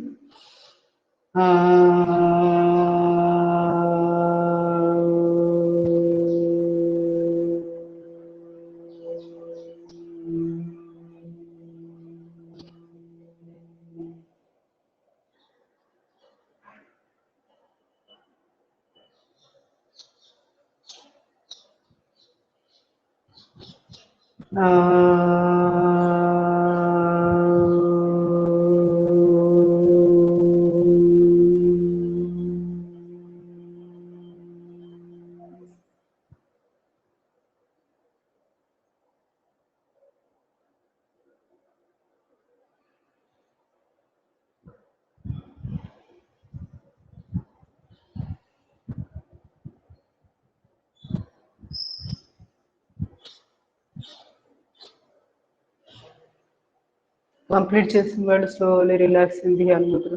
కంప్లీట్ చేసిన వాళ్ళు స్లోలీ రిలాక్సింగ్ ధ్యాన ముద్ర.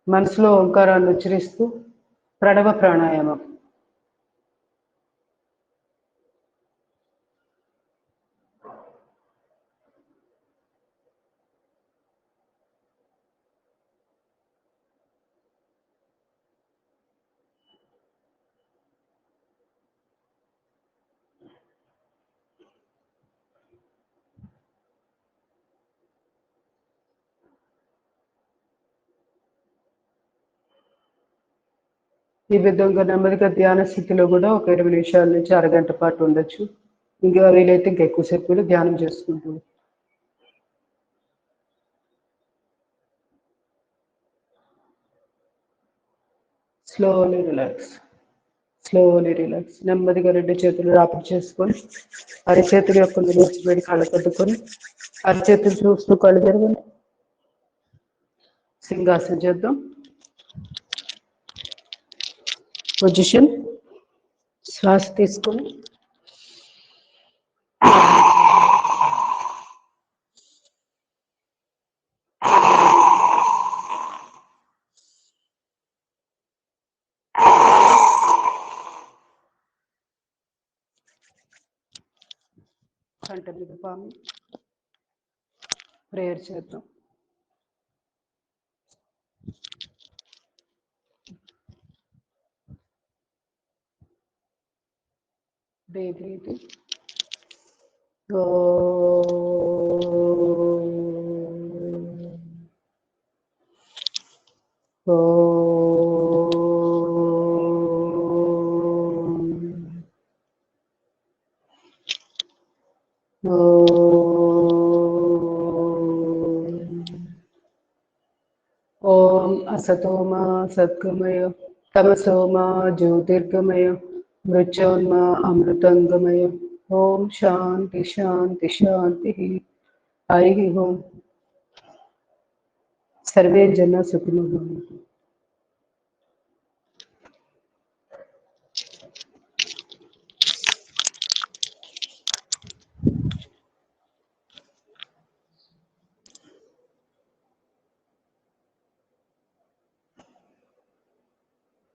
మనసులో ఓంకారాన్ని ఉచ్చరిస్తూ ప్రణవ ప్రాణాయామం. ఈ విధంగా నెమ్మదిగా ధ్యాన స్థితిలో కూడా ఒక 20 నిమిషాల నుంచి అరగంట పాటు ఉండొచ్చు. ఇంకా వీలైతే ఇంకా ఎక్కువసేపు కూడా ధ్యానం చేసుకుంటూ స్లోలీ రిలాక్స్. Slowly relax. నెమ్మదిగా 2 చేతులు రాపిడి చేసుకొని అరచేతులు యొక్క నిలిచిపెడి కళ్ళు కట్టుకొని అరచేతులు చూస్తూ కళ్ళు తెరవండి. సింహాసనం చేద్దాం. పొజిషన్. శ్వాస తీసుకొని కంట మీద పామి ప్రేయర్ చేద్దాం. బ్రీత్ ओम असतो मा सद्गमय तमसो मा ज्योतिर्गमय मृत्योर्मा अमृतंगमय। ओम शांति शांति शांति। हरि ओम। सर्वे जना सुखिनो भवन्तु।